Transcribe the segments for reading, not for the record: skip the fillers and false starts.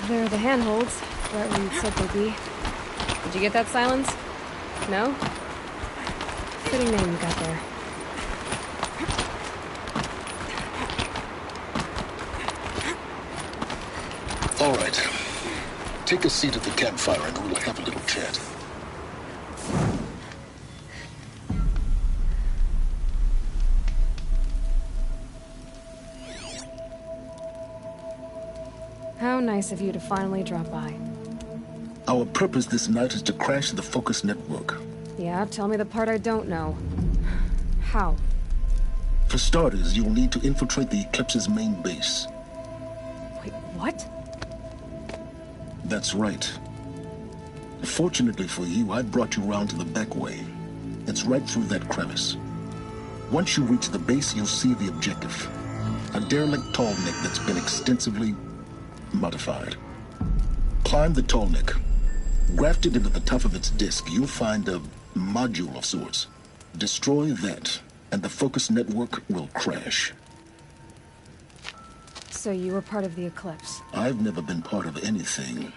There are the handholds, right where you said they'd be. Did you get that, Silence? No? Fitting name you got there. All right. Take a seat at the campfire and we'll have a little chat. How nice of you to finally drop by. Our purpose this night is to crash the Focus network. Yeah, tell me the part I don't know. How? For starters, you'll need to infiltrate the Eclipse's main base. Wait, what? That's right. Fortunately for you, I brought you round to the back way. It's right through that crevice. Once you reach the base, you'll see the objective. A derelict tall neck that's been extensively modified. Climb the tall neck. Grafted into the top of its disk, you'll find a module of sorts. Destroy that, and the Focus network will crash. So you were part of the Eclipse? I've never been part of anything.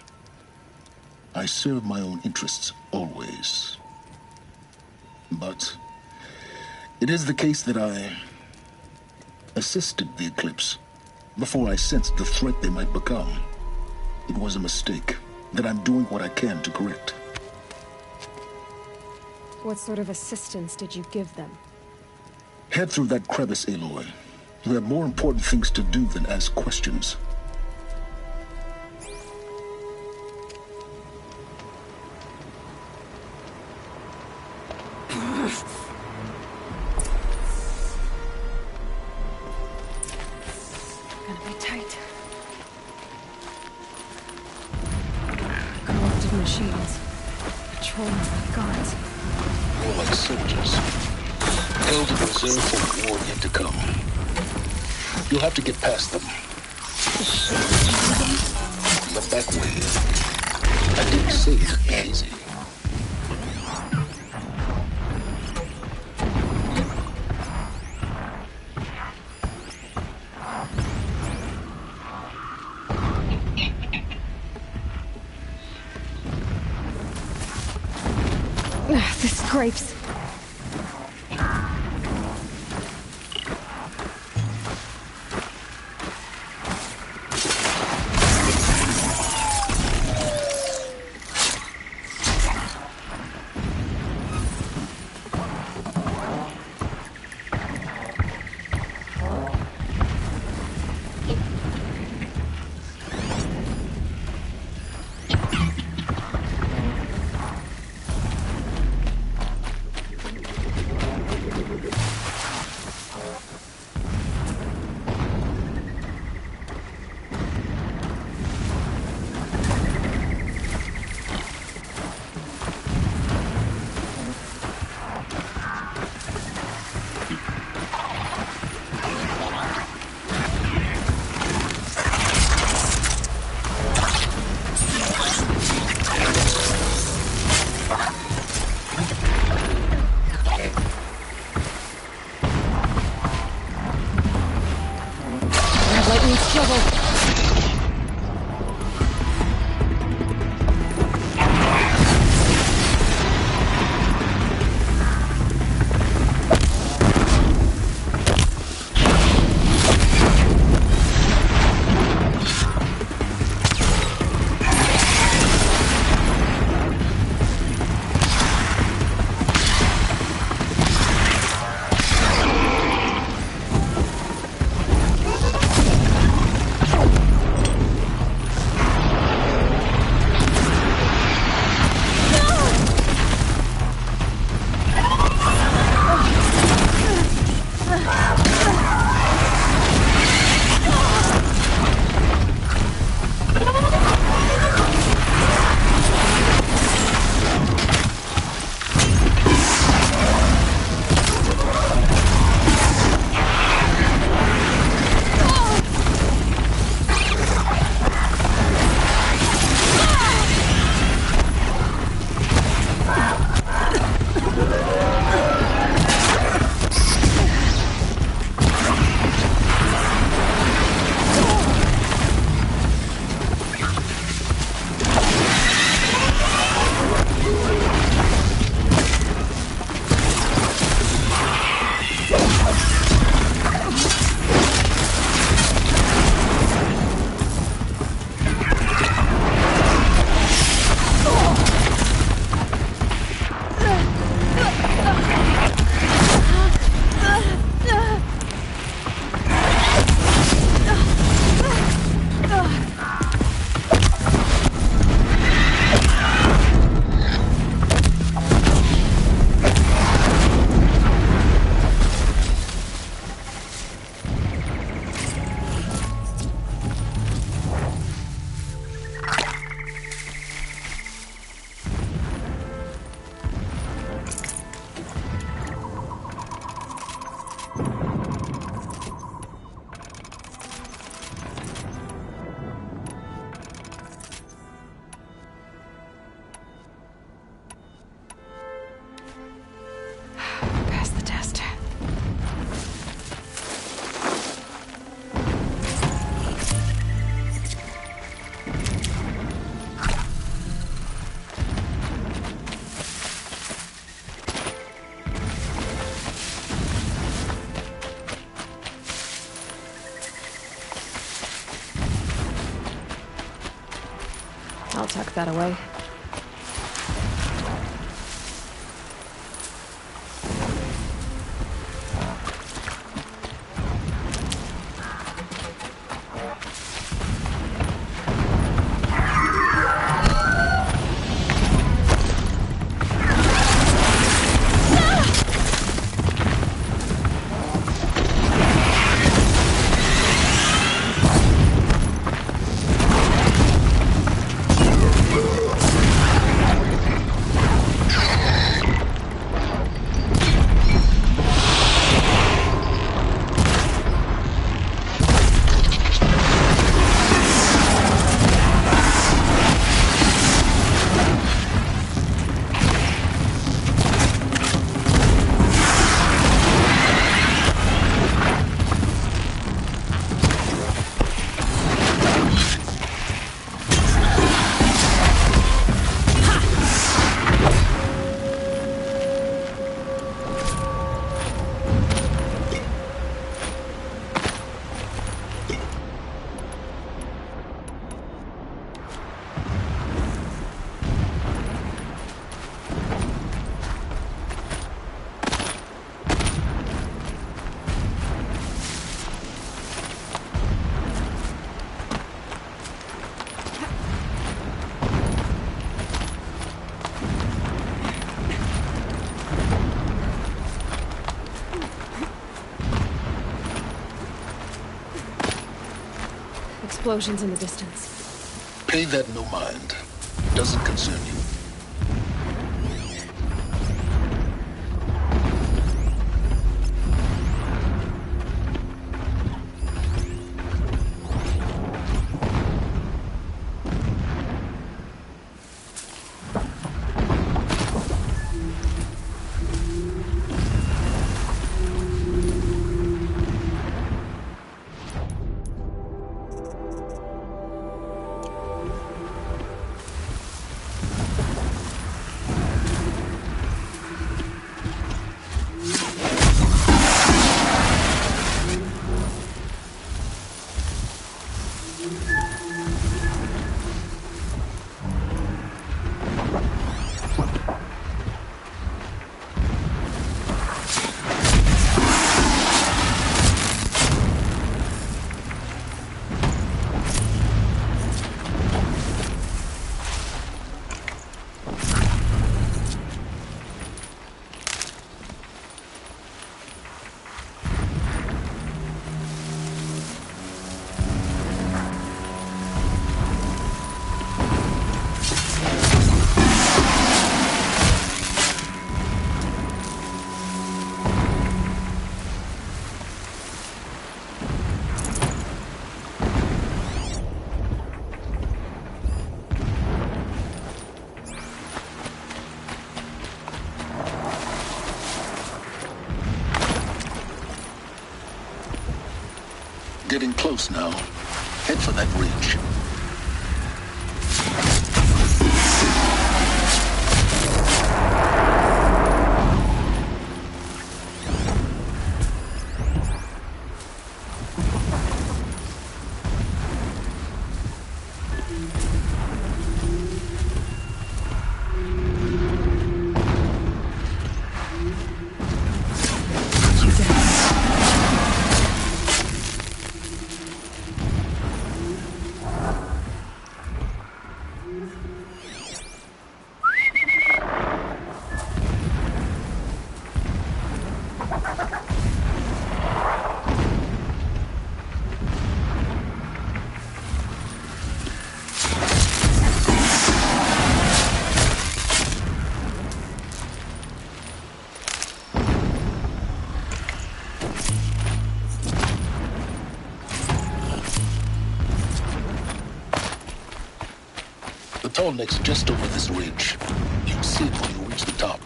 I serve my own interests, always. But it is the case that I assisted the Eclipse before I sensed the threat they might become. It was a mistake that I'm doing what I can to correct. What sort of assistance did you give them? Head through that crevice, Aloy. You have more important things to do than ask questions. Gonna be tight. Corrupted machines. Patrolling like guards. More like soldiers. Held in reserve for war yet to come. You'll have to get past them. The back way. I didn't say it'd be easy. The scrapes. Pass the test. I'll tuck that away. Explosions in the distance. Pay that no mind. Doesn't concern you. Getting close now. Head for that ridge. The tall neck's just over this ridge. You'll see it when you reach the top.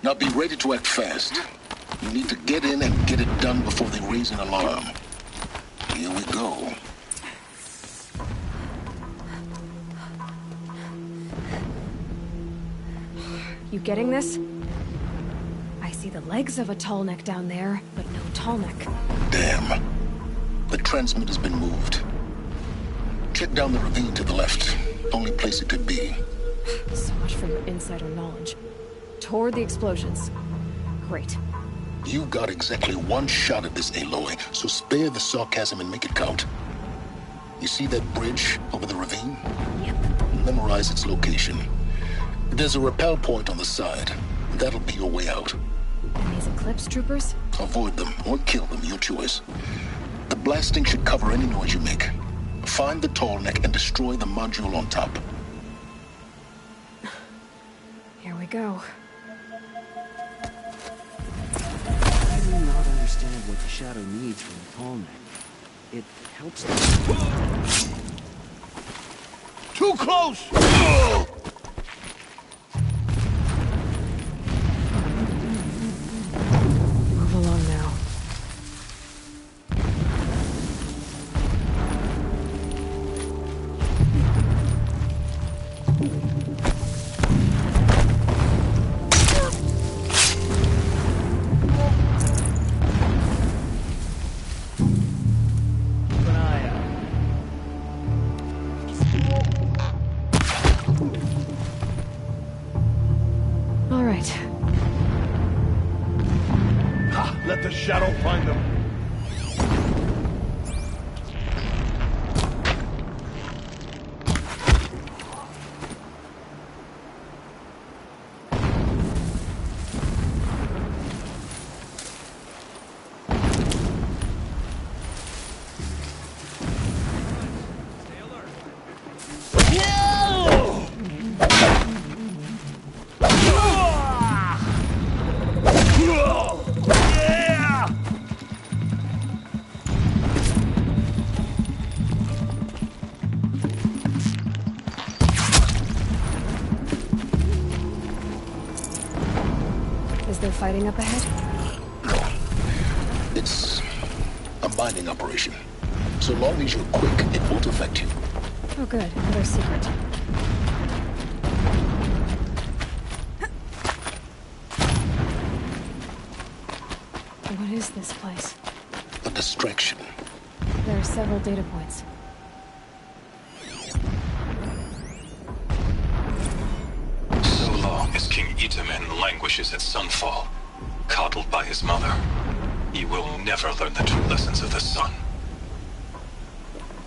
Now be ready to act fast. You need to get in and get it done before they raise an alarm. Here we go. You getting this? I see the legs of a tall neck down there, but no tall neck. Damn. The transmitter's been moved. Check down the ravine to the left. Only place it could be. So much for your insider knowledge. Toward the explosions. Great. You got exactly one shot at this, Aloy, so spare the sarcasm and make it count. You see that bridge over the ravine? Yep. Memorize its location. There's a rappel point on the side. That'll be your way out. And these Eclipse troopers? Avoid them or kill them, your choice. The blasting should cover any noise you make. Find the tall neck and destroy the module on top. Here we go. I do not understand what the Shadow needs from the tall neck. It helps them. Too close! Move along now. Keep an eye out. All right. Ha! Let the shadow find them. Is there fighting up ahead? It's a mining operation. So long as you're quick, it won't affect you. Oh good, another secret. What is this place? A distraction. There are several data points. So long as King Itamen languishes at Sunfall, coddled by his mother, he will never learn the true lessons of the sun.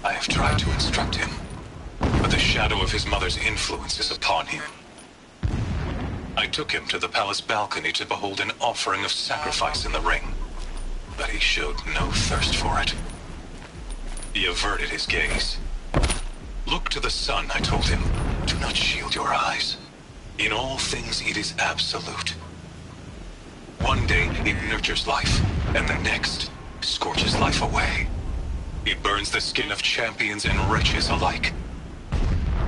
I have tried to instruct him, but the shadow of his mother's influence is upon him. I took him to the palace balcony to behold an offering of sacrifice in the ring, but he showed no thirst for it. He averted his gaze. Look to the sun, I told him. Do not shield your eyes. In all things, it is absolute. One day, it nurtures life, and the next, scorches life away. It burns the skin of champions and wretches alike.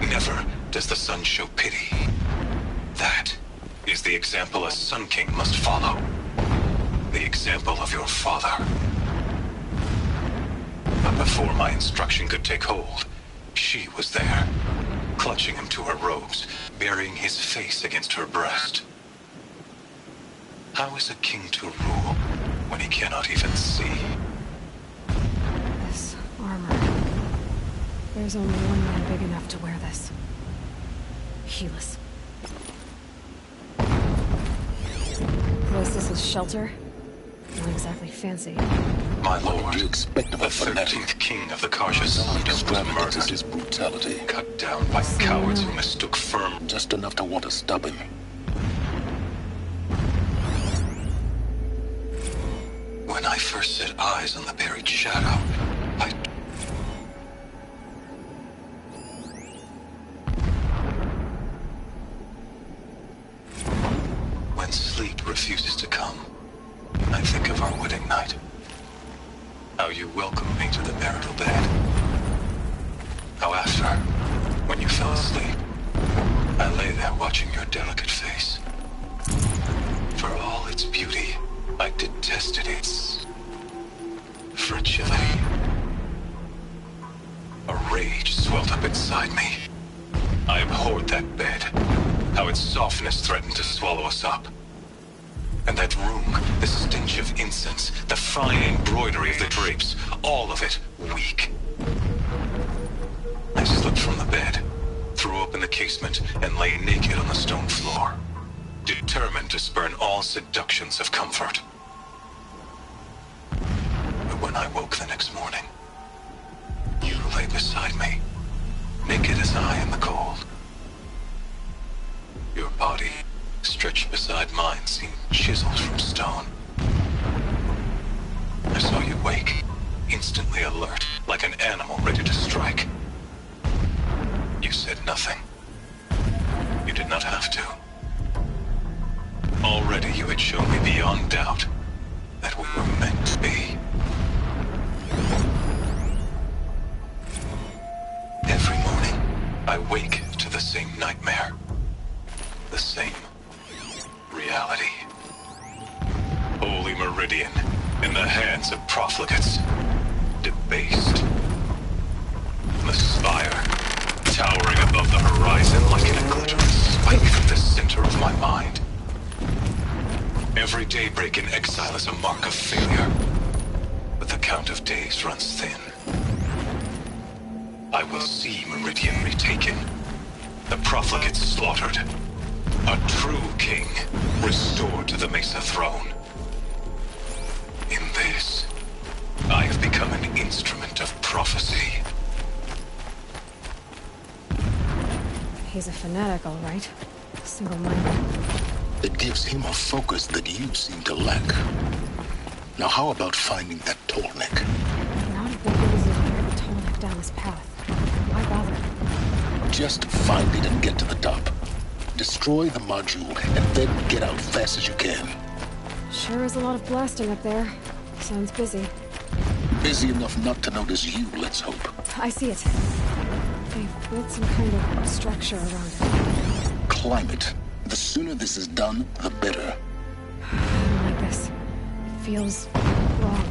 Never does the sun show pity. That is the example a Sun King must follow. The example of your father. But before my instruction could take hold, she was there, clutching him to her robes, burying his face against her breast. How is a king to rule when he cannot even see? This armor. There's only one man big enough to wear this. Helis. Callistus's shelter? Not exactly fancy. My What lord, did you expect of the a fanatic? 13th king of the Karja Side was Extravagance is murdered, his brutality. cut down by cowards who mistook firm. Just enough to want to stub him. When I first set eyes on the buried shadow, I... When sleep refuses to come, I think of our wedding night. How you welcomed me to the marital bed. How after, when you fell asleep, I lay there watching your delicate face. For all its beauty, I detested its fragility. A rage swelled up inside me. I abhorred that bed, how its softness threatened to swallow us up. And that room, the stench of incense, the fine embroidery of the drapes, all of it weak. I slipped from the bed, threw open the casement, and lay naked on the stone floor, determined to spurn all seductions of comfort. But when I woke the next morning, you lay beside me, naked as I in the cold. Your body, stretched beside mine, seemed chiseled from stone. I saw you wake, instantly alert, like an animal ready to strike. You said nothing. You did not have to. Already you had shown me beyond doubt that we were meant to be. Every morning, I wake to the same nightmare. The same reality. Holy Meridian, in the hands of profligates. Debased. The spire, towering above the horizon like an glittering spike from the center of my mind. Every daybreak in exile is a mark of failure, but the count of days runs thin. I will see Meridian retaken, the profligates slaughtered, a true king restored to the Mesa throne. In this, I have become an instrument of prophecy. He's a fanatic, all right. Single-minded. It gives him a focus that you seem to lack. Now how about finding that Tallneck? Not if we're easy to carry the Tallneck down this path. Why bother? Just find it and get to the top. Destroy the module and then get out fast as you can. Sure is a lot of blasting up there. Sounds busy. Busy enough not to notice you, let's hope. I see it. They've built some kind of structure around it. Climb it. The sooner this is done, the better. I don't like this. It feels wrong.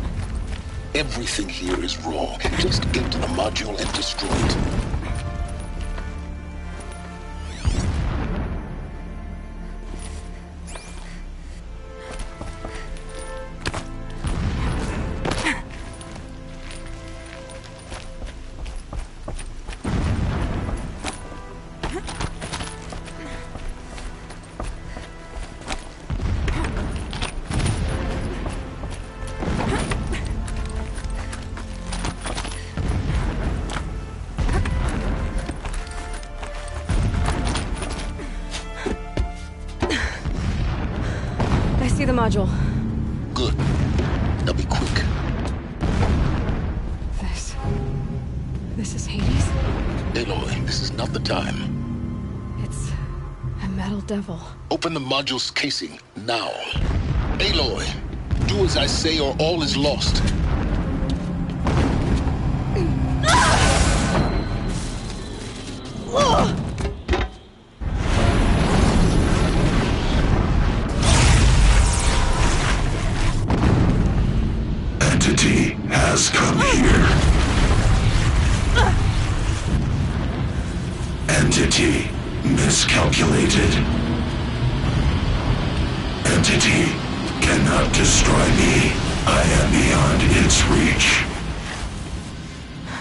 Everything here is wrong. Just get to the module and destroy it. See the module. Good. Now be quick. This is Hades? Aloy, this is not the time. It's a metal devil. Open the module's casing, now. Aloy, do as I say or all is lost. Entity has come here. Entity miscalculated. Entity cannot destroy me. I am beyond its reach.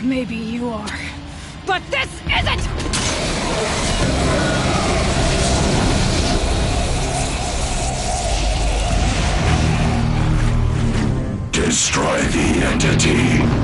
Maybe you are. But this isn't! Destroy the entity.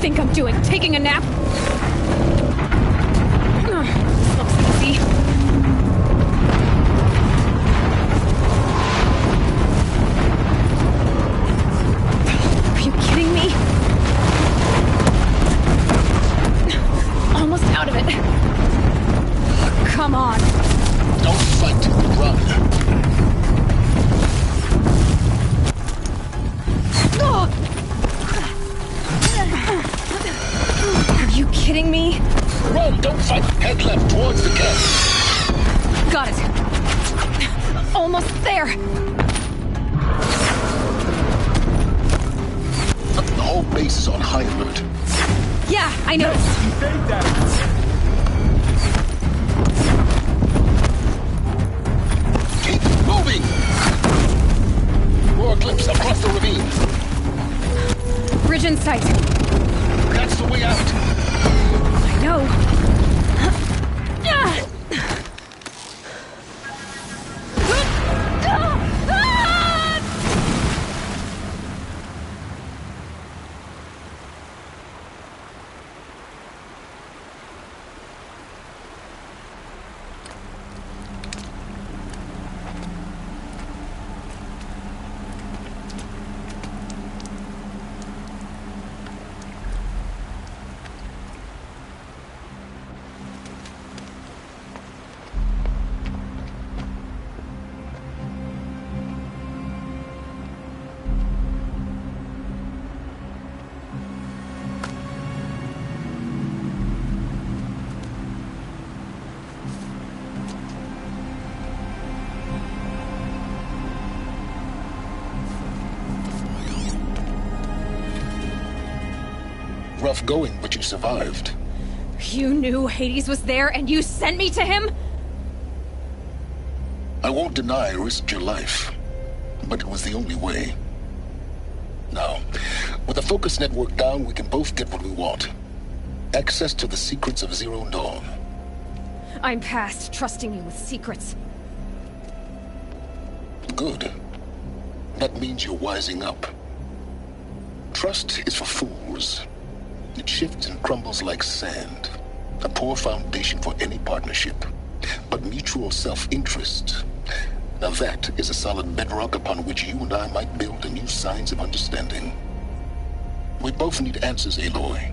think I'm doing? Taking a nap? Looks easy. Are you kidding me? Almost out of it. Come on. Don't fight. Run. Are you kidding me? Run! Don't fight! Head left towards the camp. Got it. Almost there. The whole base is on high alert. Yeah, I know. Evade that! Keep moving! More clips across the ravine. Bridge in sight. That's the way out. I know. Rough going, but you survived. You knew Hades was there and you sent me to him? I won't deny I risked your life, but it was the only way. Now, with the focus network down, we can both get what we want. Access to the secrets of Zero Dawn. I'm past trusting you with secrets. Good. That means you're wising up. Trust is for fools. It shifts and crumbles like sand. A poor foundation for any partnership. But mutual self-interest, now that is a solid bedrock upon which you and I might build new signs of understanding. We both need answers, Aloy.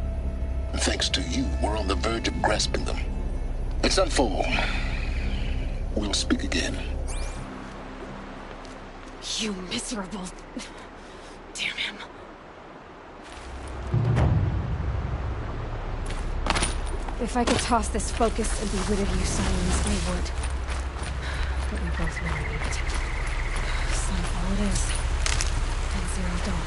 And thanks to you, we're on the verge of grasping them. It's unfold. We'll speak again. You miserable... Damn him. If I could toss this focus and be rid of you, Silence, I would. But we both know I need it. Sunfall it is. And Zero Dawn.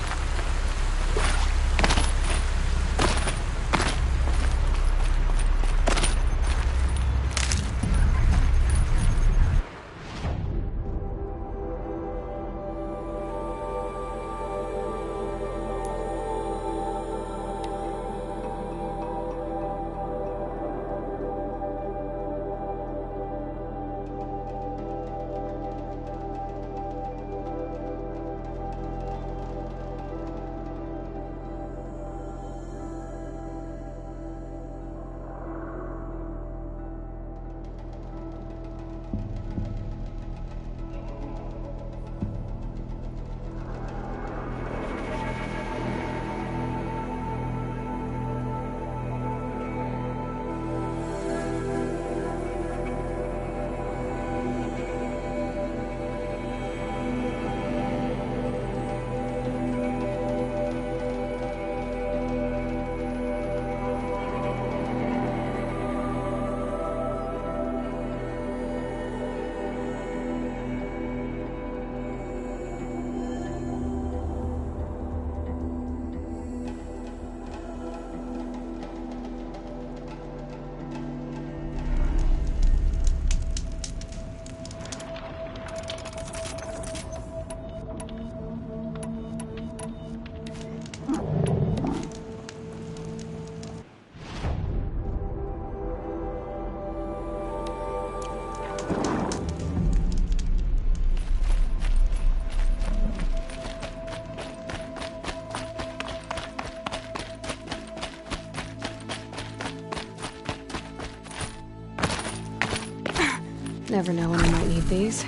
Never know when I might need these.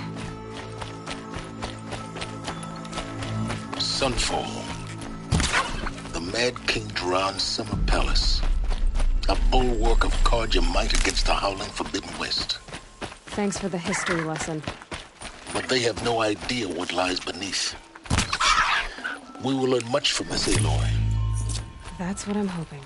Sunfall. The Mad King Duran's summer palace. A bulwark of Carja might against the howling Forbidden West. Thanks for the history lesson. But they have no idea what lies beneath. We will learn much from this, Aloy. That's what I'm hoping.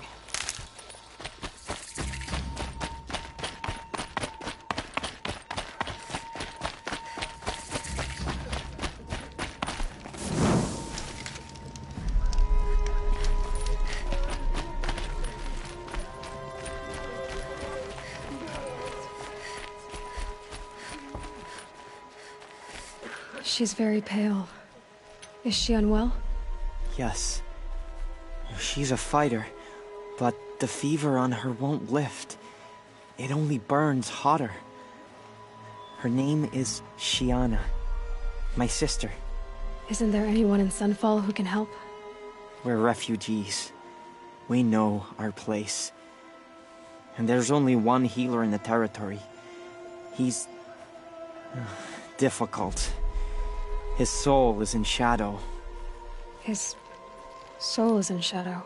She's very pale. Is she unwell? Yes. She's a fighter, but the fever on her won't lift. It only burns hotter. Her name is Shiana, my sister. Isn't there anyone in Sunfall who can help? We're refugees. We know our place. And there's only one healer in the territory. He's difficult. His soul is in shadow. His soul is in shadow.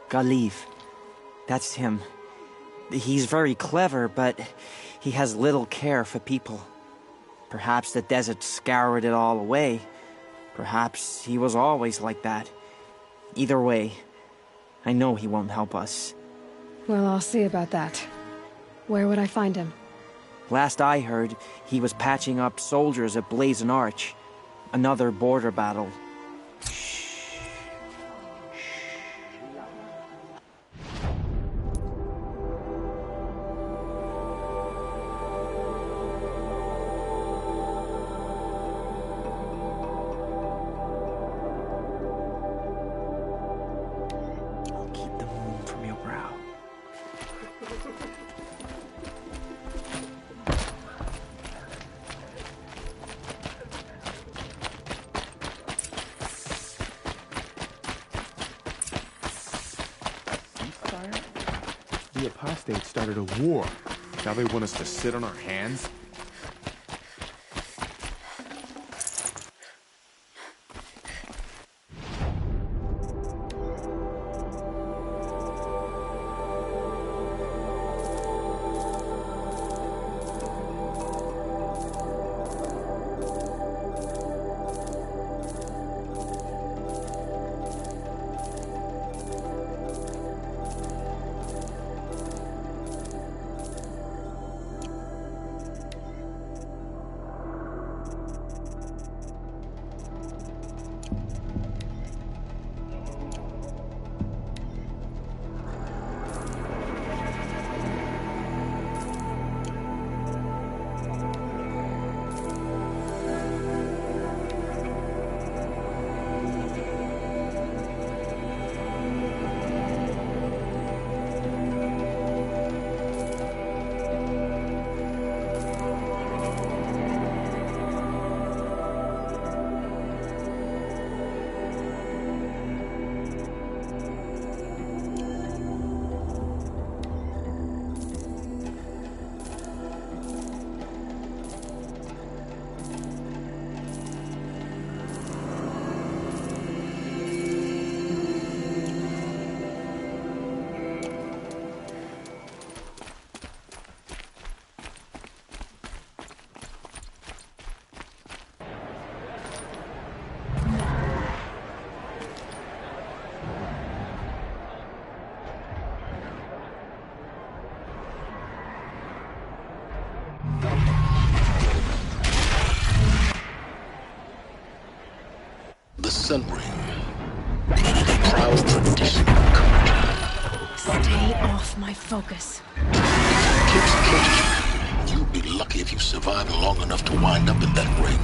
Galiv. That's him. He's very clever, but he has little care for people. Perhaps the desert scoured it all away. Perhaps he was always like that. Either way, I know he won't help us. Well, I'll see about that. Where would I find him? Last I heard, he was patching up soldiers at Blazon Arch. Another border battle. I'll keep the moon from your brow. The apostates started a war. Now they want us to sit on our hands? The Sun Ring. A proud tradition of Carja. Stay off my focus. Keeps killing you. You'll be lucky if you survive long enough to wind up in that ring.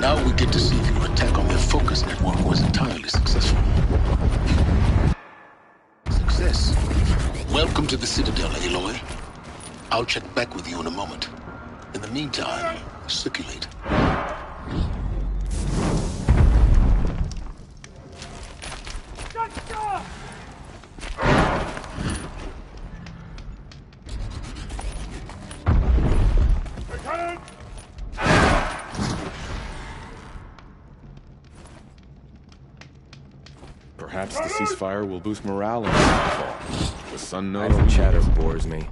Now we get to see if your attack on their focus network was entirely successful. Success. Welcome to the Citadel, Aloy. I'll check back with you in a moment. In the meantime, circulate. Perhaps the ceasefire will boost morale in Sunfall. The sun knows. Idle chatter bores me.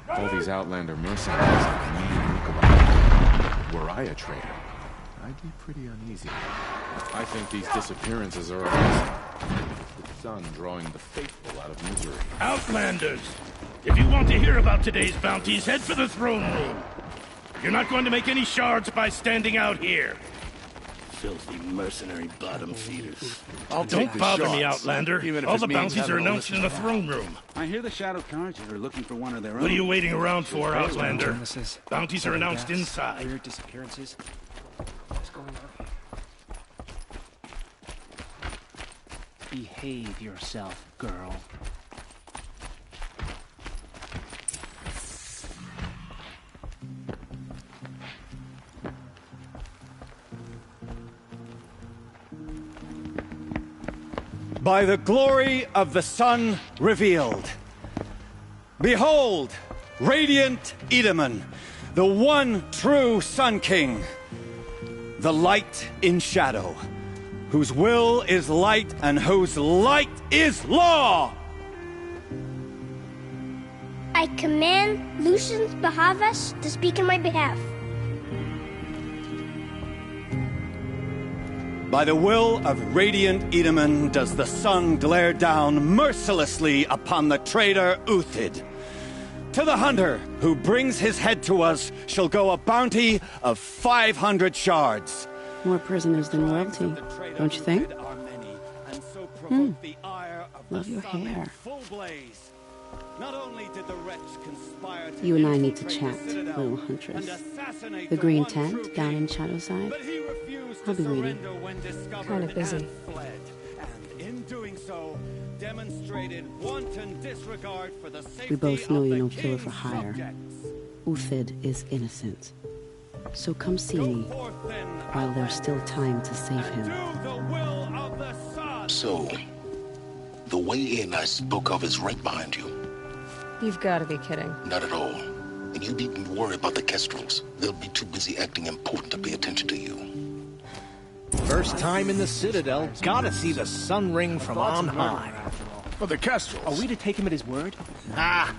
All these Outlander mercenaries are Canadian lookalike. Were I a traitor, I'd be pretty uneasy. I think these disappearances are a lesson. The sun drawing the faithful out of misery. Outlanders! If you want to hear about today's bounties, head for the throne room. You're not going to make any shards by standing out here. Filthy mercenary bottom feeders. Don't bother me, Outlander. All the bounties are announced in the throne room. I hear the Shadow Carja are looking for one of their own. What are you waiting around for, Outlander? Bounties are announced Deaths, inside. Weird disappearances. What's going on here? Behave yourself, girl. By the glory of the sun revealed. Behold, radiant Edaman, the one true Sun King. The light in shadow, whose will is light and whose light is law! I command Lucian Bahavas to speak in my behalf. By the will of radiant Edaman does the sun glare down mercilessly upon the traitor Uthid. To the hunter who brings his head to us shall go a bounty of 500 shards. More prisoners than royalty, don't you think? Love your hair. You and I need to chat, little huntress. The green tent down in Shadowside. I'll be waiting. Kind of busy. We both know you're no killer for hire. Uthid is innocent. So come see me while there's still time to save him. So, the way in I spoke of is right behind you. You've got to be kidding. Not at all. And you needn't worry about the Kestrels. They'll be too busy acting important to pay attention to you. First time in the Citadel, gotta see the sun ring from on high. For the Kestrels. Are we to take him at his word? Ah,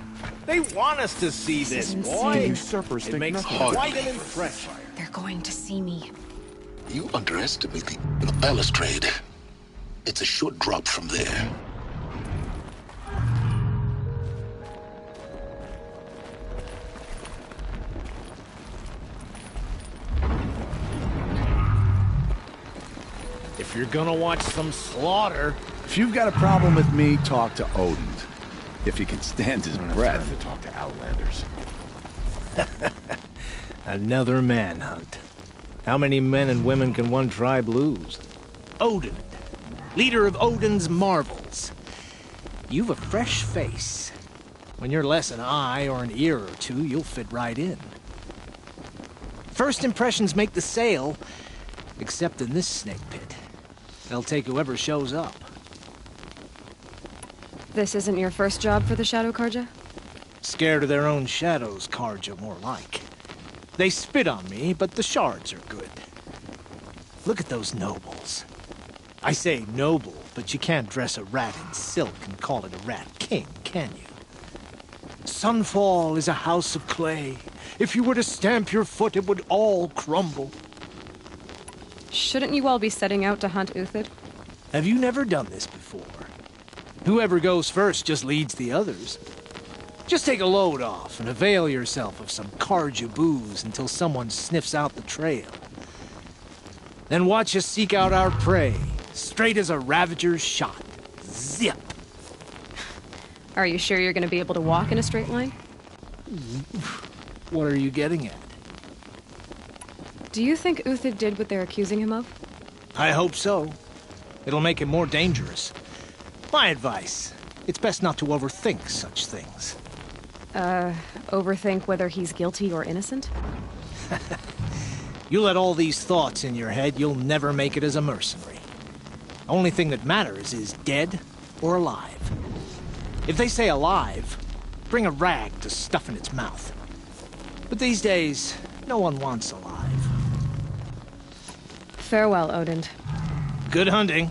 they want us to see this, boy. Usurpers It makes quite an impression. They're going to see me. You underestimate the balustrade. It's a short drop from there. If you're gonna watch some slaughter... If you've got a problem with me, talk to Odin. If he can stand his breath. To talk to Outlanders. Another manhunt. How many men and women can one tribe lose? Odin, leader of Odin's marvels. You've a fresh face. When you're less an eye or an ear or two, you'll fit right in. First impressions make the sale, except in this snake pit. They'll take whoever shows up. This isn't your first job for the Shadow Carja? Scared of their own shadows, Carja, more like. They spit on me, but the shards are good. Look at those nobles. I say noble, but you can't dress a rat in silk and call it a rat king, can you? Sunfall is a house of clay. If you were to stamp your foot, it would all crumble. Shouldn't you all be setting out to hunt Uthid? Have you never done this before? Whoever goes first just leads the others. Just take a load off and avail yourself of some Carja booze until someone sniffs out the trail. Then watch us seek out our prey, straight as a Ravager's shot. Zip! Are you sure you're going to be able to walk in a straight line? What are you getting at? Do you think Uthid did what they're accusing him of? I hope so. It'll make him more dangerous. My advice, it's best not to overthink such things. Overthink whether he's guilty or innocent? You let all these thoughts in your head, you'll never make it as a mercenary. Only thing that matters is dead or alive. If they say alive, bring a rag to stuff in its mouth. But these days, no one wants alive. Farewell, Odin. Good hunting.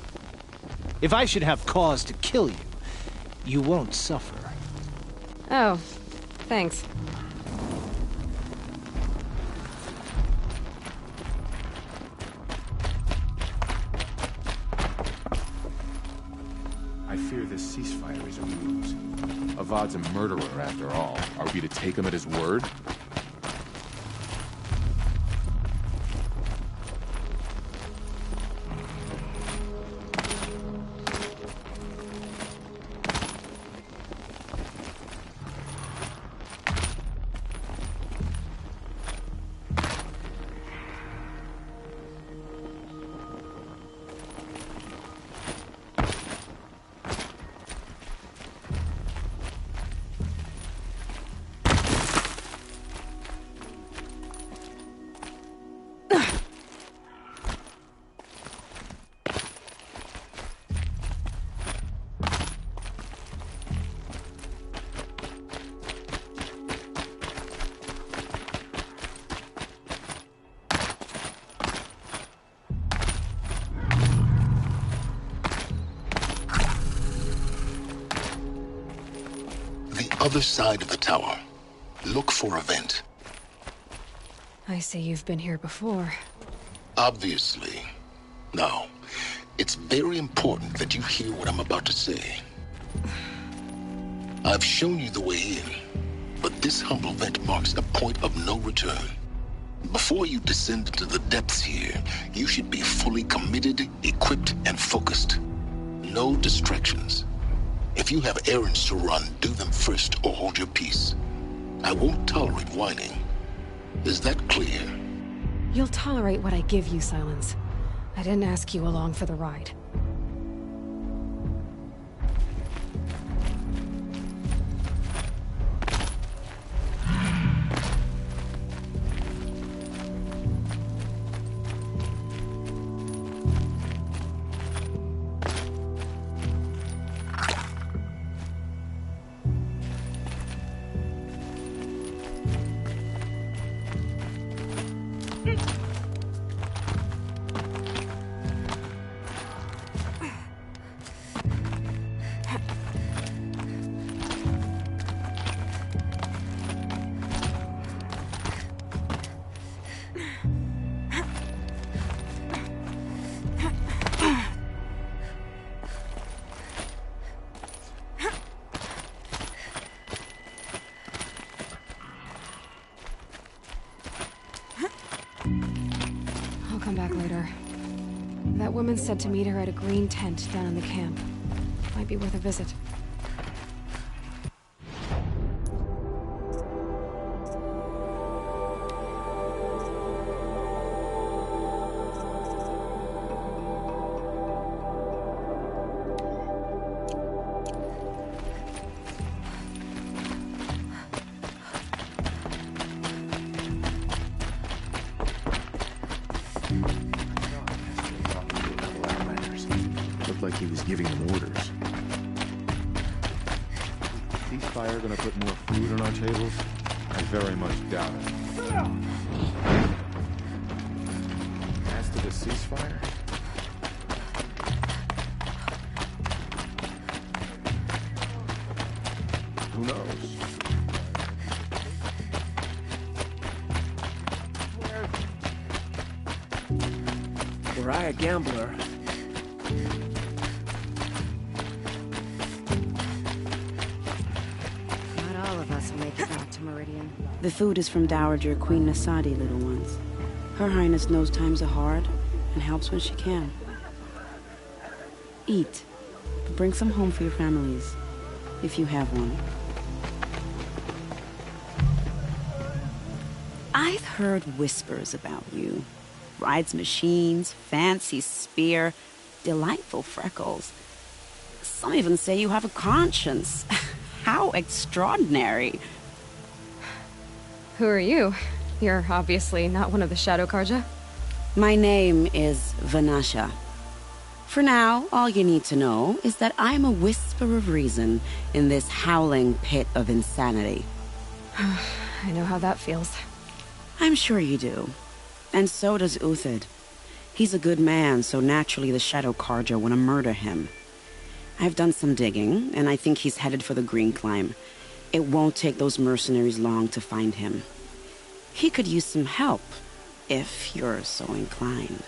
If I should have cause to kill you, you won't suffer. Oh, thanks. I fear this ceasefire is a ruse. Avad's a murderer after all. Are we to take him at his word? Other side of the tower. Look for a vent. I see you've been here before. Obviously. Now, it's very important that you hear what I'm about to say. I've shown you the way in, but this humble vent marks a point of no return. Before you descend into the depths here, you should be fully committed, equipped, and focused. No distractions. If you have errands to run, do them first or hold your peace. I won't tolerate whining. Is that clear? You'll tolerate what I give you, Silence. I didn't ask you along for the ride. Come back later. That woman said to meet her at a green tent down in the camp. Might be worth a visit. Like he was giving them orders. Is ceasefire gonna put more food on our tables? I very much doubt it. As to the ceasefire? Who knows? Were I a gambler, the food is from Dowager Queen Nasadi, little ones. Her Highness knows times are hard and helps when she can. Eat, but bring some home for your families, if you have one. I've heard whispers about you. Rides machines, fancy spear, delightful freckles. Some even say you have a conscience. How extraordinary. Who are you? You're obviously not one of the Shadow Carja. My name is Vanasha. For now, all you need to know is that I'm a whisper of reason in this howling pit of insanity. I know how that feels. I'm sure you do. And so does Uthid. He's a good man, so naturally the Shadow Carja want to murder him. I've done some digging, and I think he's headed for the Green Climb. It won't take those mercenaries long to find him. He could use some help, if you're so inclined.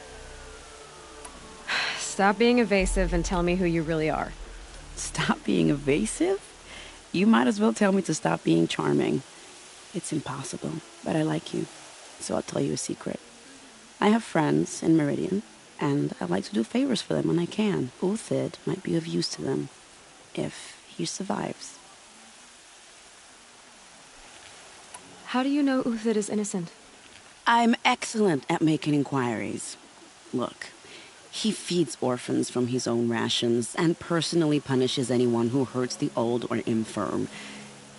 Stop being evasive and tell me who you really are. Stop being evasive? You might as well tell me to stop being charming. It's impossible, but I like you, so I'll tell you a secret. I have friends in Meridian, and I like to do favors for them when I can. Uthid might be of use to them, if he survives. How do you know Uthid is innocent? I'm excellent at making inquiries. Look, he feeds orphans from his own rations and personally punishes anyone who hurts the old or infirm.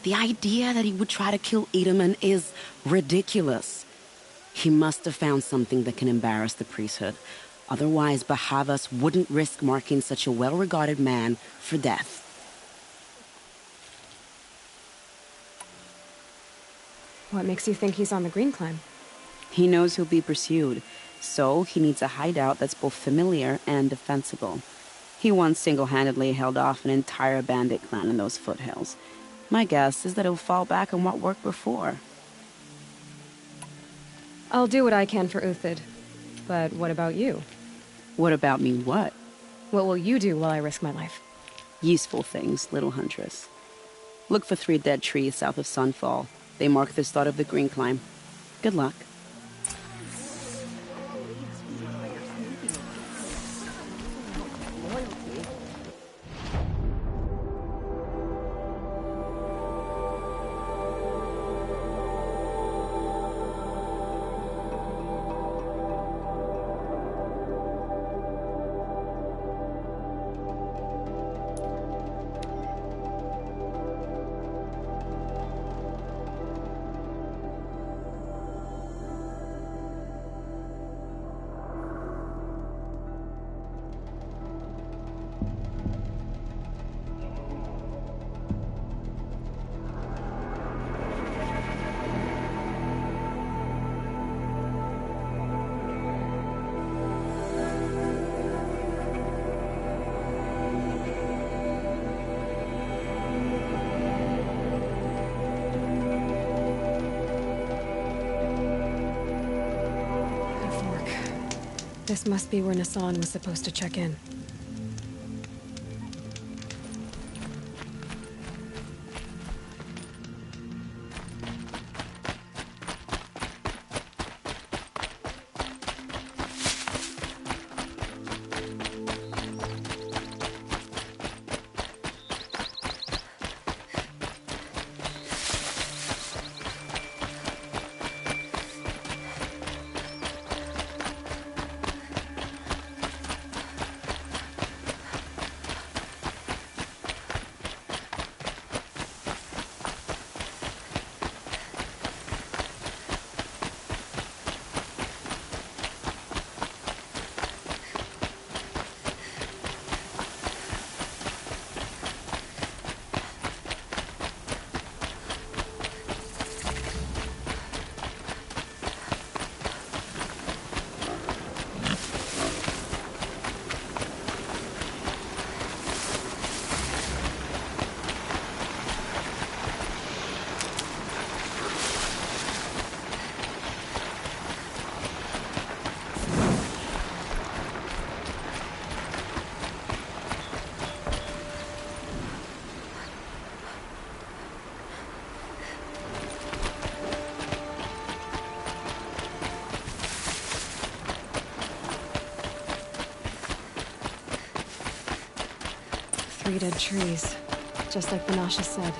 The idea that he would try to kill Edelman is ridiculous. He must have found something that can embarrass the priesthood. Otherwise, Bahavas wouldn't risk marking such a well-regarded man for death. What makes you think he's on the Green Climb? He knows he'll be pursued, so he needs a hideout that's both familiar and defensible. He once single-handedly held off an entire bandit clan in those foothills. My guess is that he'll fall back on what worked before. I'll do what I can for Uthid. But what about you? What about me what? What will you do while I risk my life? Useful things, little huntress. Look for 3 dead trees south of Sunfall. They mark the start of the Green Climb. Good luck. This must be where Nassan was supposed to check in. Three dead trees, just like Banasha said.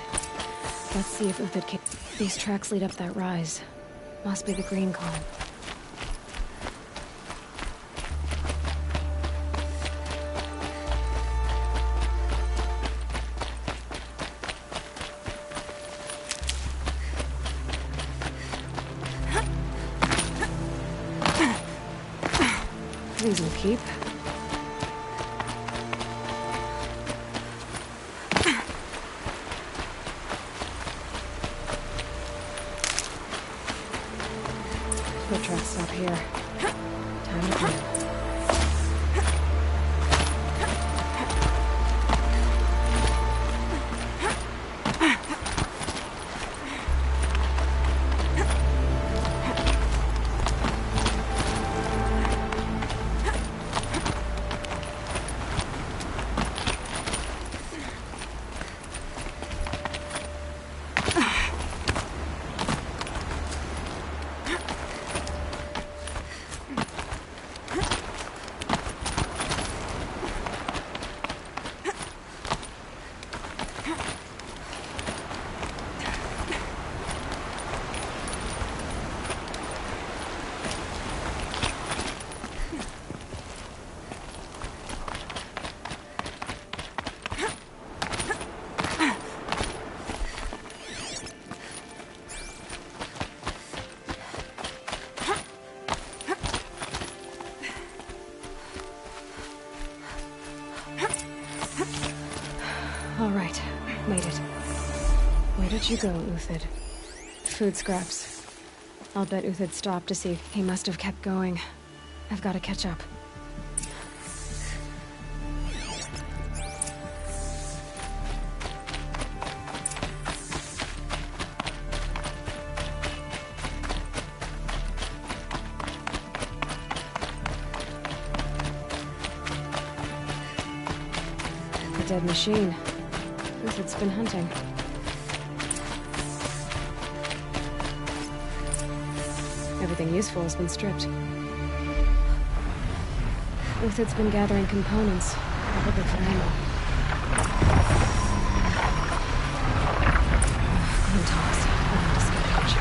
Let's see if Uthid can... These tracks lead up that rise. Must be the Green Climb. These will keep. here. Time to plan. All right, made it. Where did you go, Uthid? Food scraps. I'll bet Uthid stopped to see. He must have kept going. I've got to catch up. The dead machine. Uthid's been hunting. Everything useful has been stripped. Uthid's been gathering components, probably for ammo. Clean toss. I need to scavenge.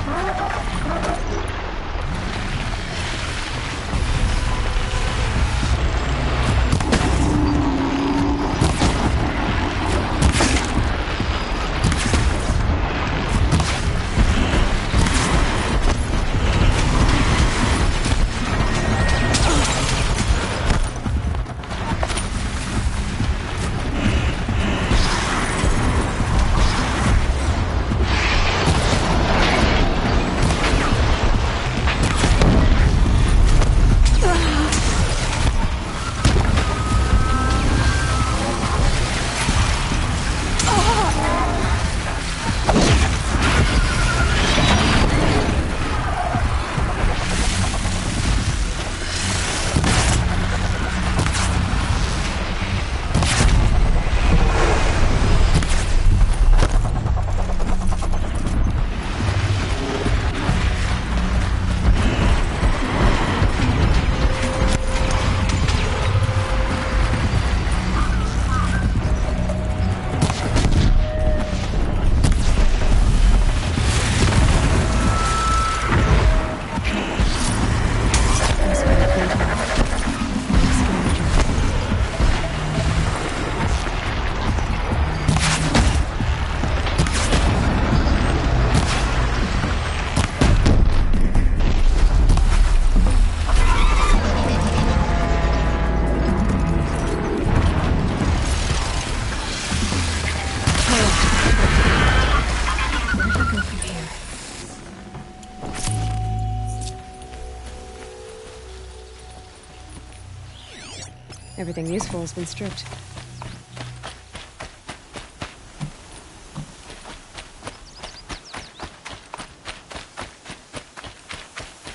Everything useful has been stripped.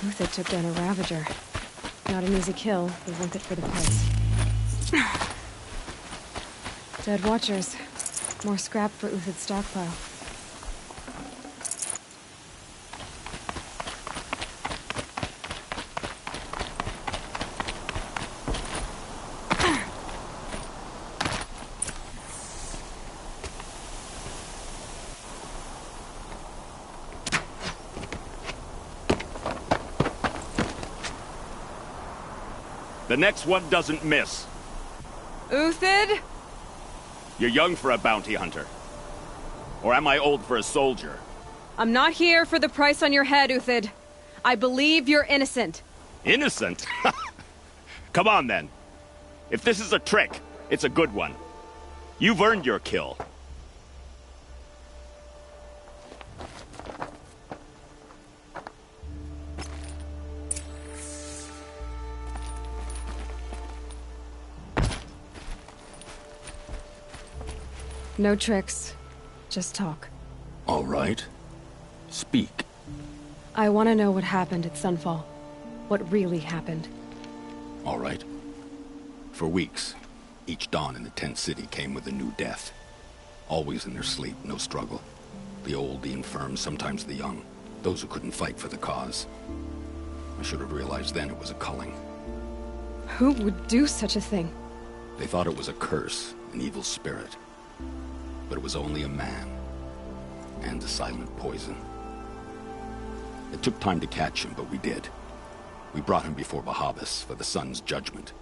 Uthid took down a Ravager. Not an easy kill, but worth it for the price. Dead Watchers. More scrap for Uthid's stockpile. The next one doesn't miss. Uthid? You're young for a bounty hunter. Or am I old for a soldier? I'm not here for the price on your head, Uthid. I believe you're innocent. Innocent? Come on, then. If this is a trick, it's a good one. You've earned your kill. No tricks. Just talk. All right. Speak. I want to know what happened at Sunfall. What really happened. All right. For weeks, each dawn in the tent city came with a new death. Always in their sleep, no struggle. The old, the infirm, sometimes the young. Those who couldn't fight for the cause. I should have realized then it was a culling. Who would do such a thing? They thought it was a curse, an evil spirit. But it was only a man. And a silent poison. It took time to catch him, but we did. We brought him before Bahavas for the sun's judgment.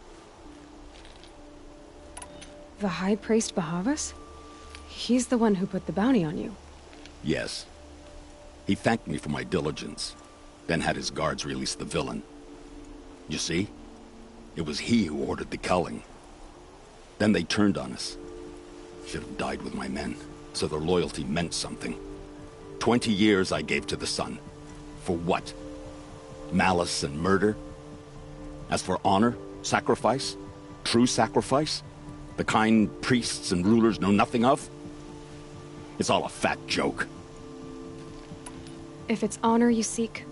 The High Priest Bahavas? He's the one who put the bounty on you. Yes. He thanked me for my diligence, then had his guards release the villain. You see? It was he who ordered the culling. Then they turned on us. Should have died with my men, so their loyalty meant something. 20 years I gave to the sun. For what? Malice and murder? As for honor, sacrifice, true sacrifice, the kind priests and rulers know nothing of? It's all a fat joke. If it's honor you seek,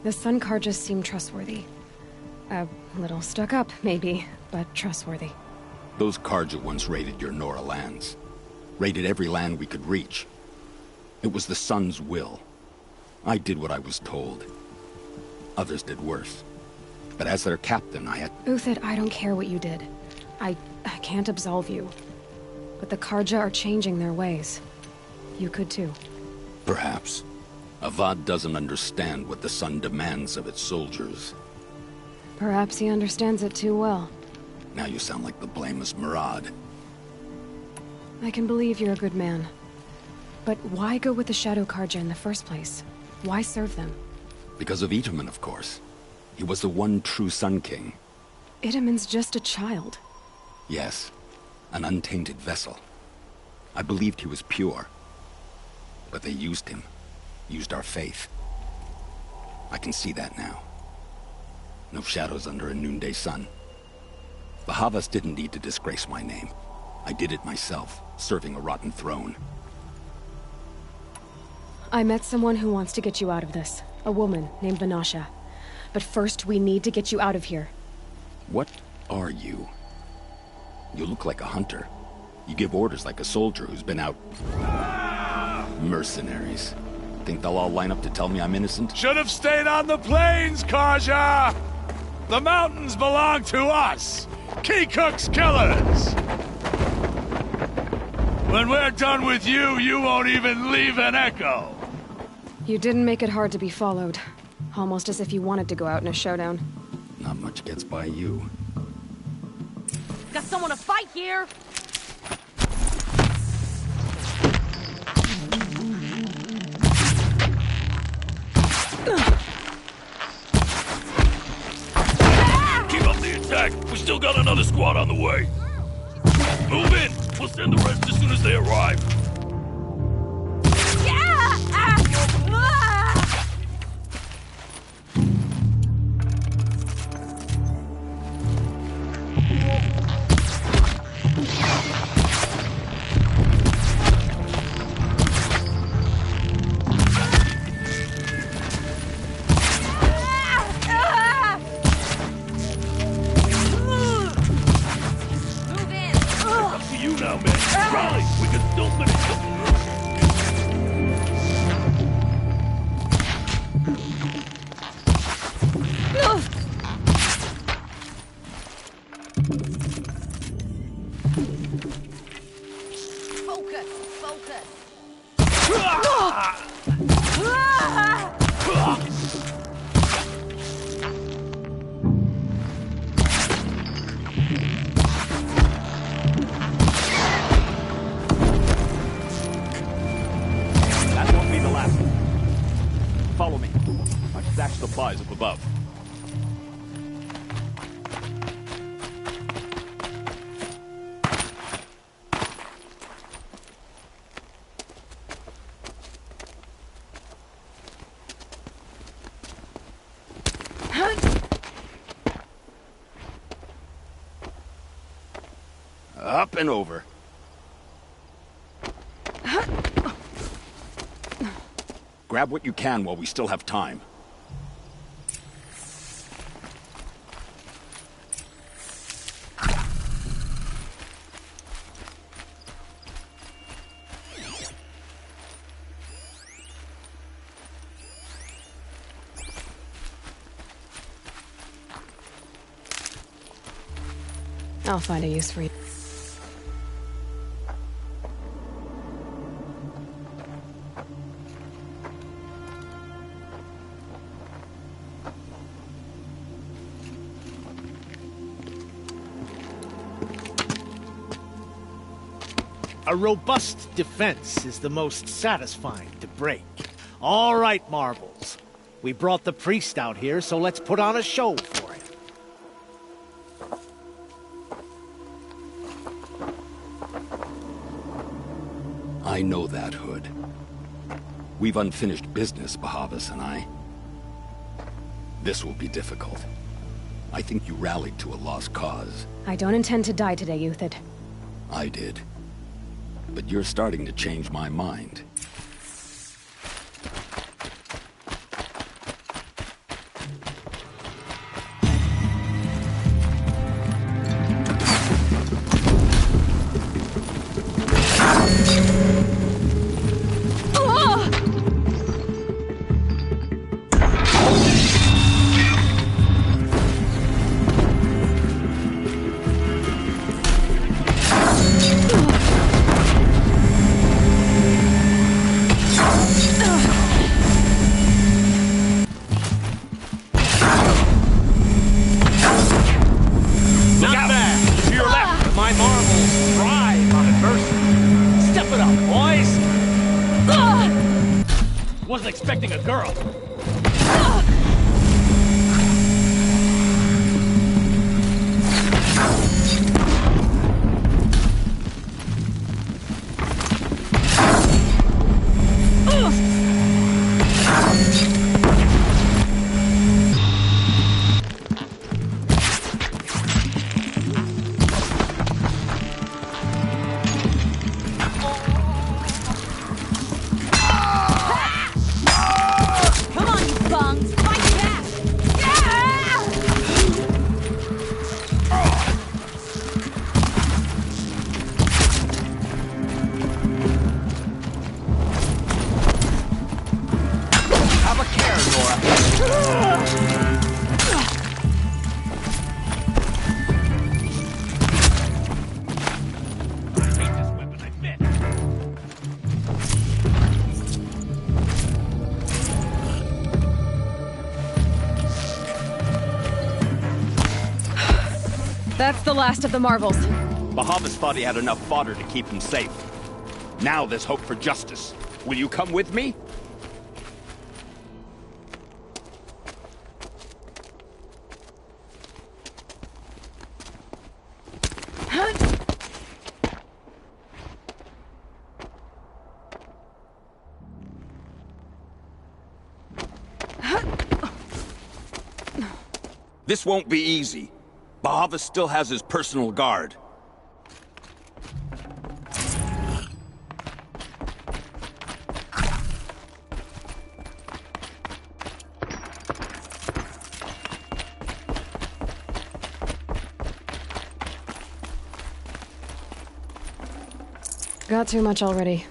the Sun Carjas seem trustworthy. A little stuck up, maybe, but trustworthy. Those Carja once raided your Nora lands. Raided every land we could reach. It was the Sun's will. I did what I was told. Others did worse. But as their captain, I had... Uthid, I don't care what you did. I can't absolve you. But the Carja are changing their ways. You could too. Perhaps. Avad doesn't understand what the Sun demands of its soldiers. Perhaps he understands it too well. Now you sound like the blameless Murad. I can believe you're a good man. But why go with the Shadow Carja in the first place? Why serve them? Because of Itamen, of course. He was the one true Sun King. Itamen's just a child. Yes. An untainted vessel. I believed he was pure. But they used him. Used our faith. I can see that now. No shadows under a noonday sun. Bahavas didn't need to disgrace my name. I did it myself, serving a rotten throne. I met someone who wants to get you out of this. A woman named Vanasha. But first, we need to get you out of here. What are you? You look like a hunter. You give orders like a soldier who's been out... Mercenaries. Think they'll all line up to tell me I'm innocent? Should have stayed on the plains, Carja! The mountains belong to us! Keecook's killers! When we're done with you, you won't even leave an echo! You didn't make it hard to be followed. Almost as if you wanted to go out in a showdown. Not much gets by you. Got someone to fight here! Keep up the attack! We still got another squad on the way! Move in! We'll send the rest as soon as they arrive! Supplies up above. Up and over. Grab what you can while we still have time. I'll find a use for you. A robust defense is the most satisfying to break. All right, Marbles. We brought the priest out here, so let's put on a show for him. I know that, Hood. We've unfinished business, Bahavas and I. This will be difficult. I think you rallied to a lost cause. I don't intend to die today, Uthid. I did. But you're starting to change my mind. Wasn't expecting a girl. That's the last of the Marvels. Bahavas thought he had enough fodder to keep him safe. Now there's hope for justice. Will you come with me? This won't be easy. Bahavas still has his personal guard. Got too much already.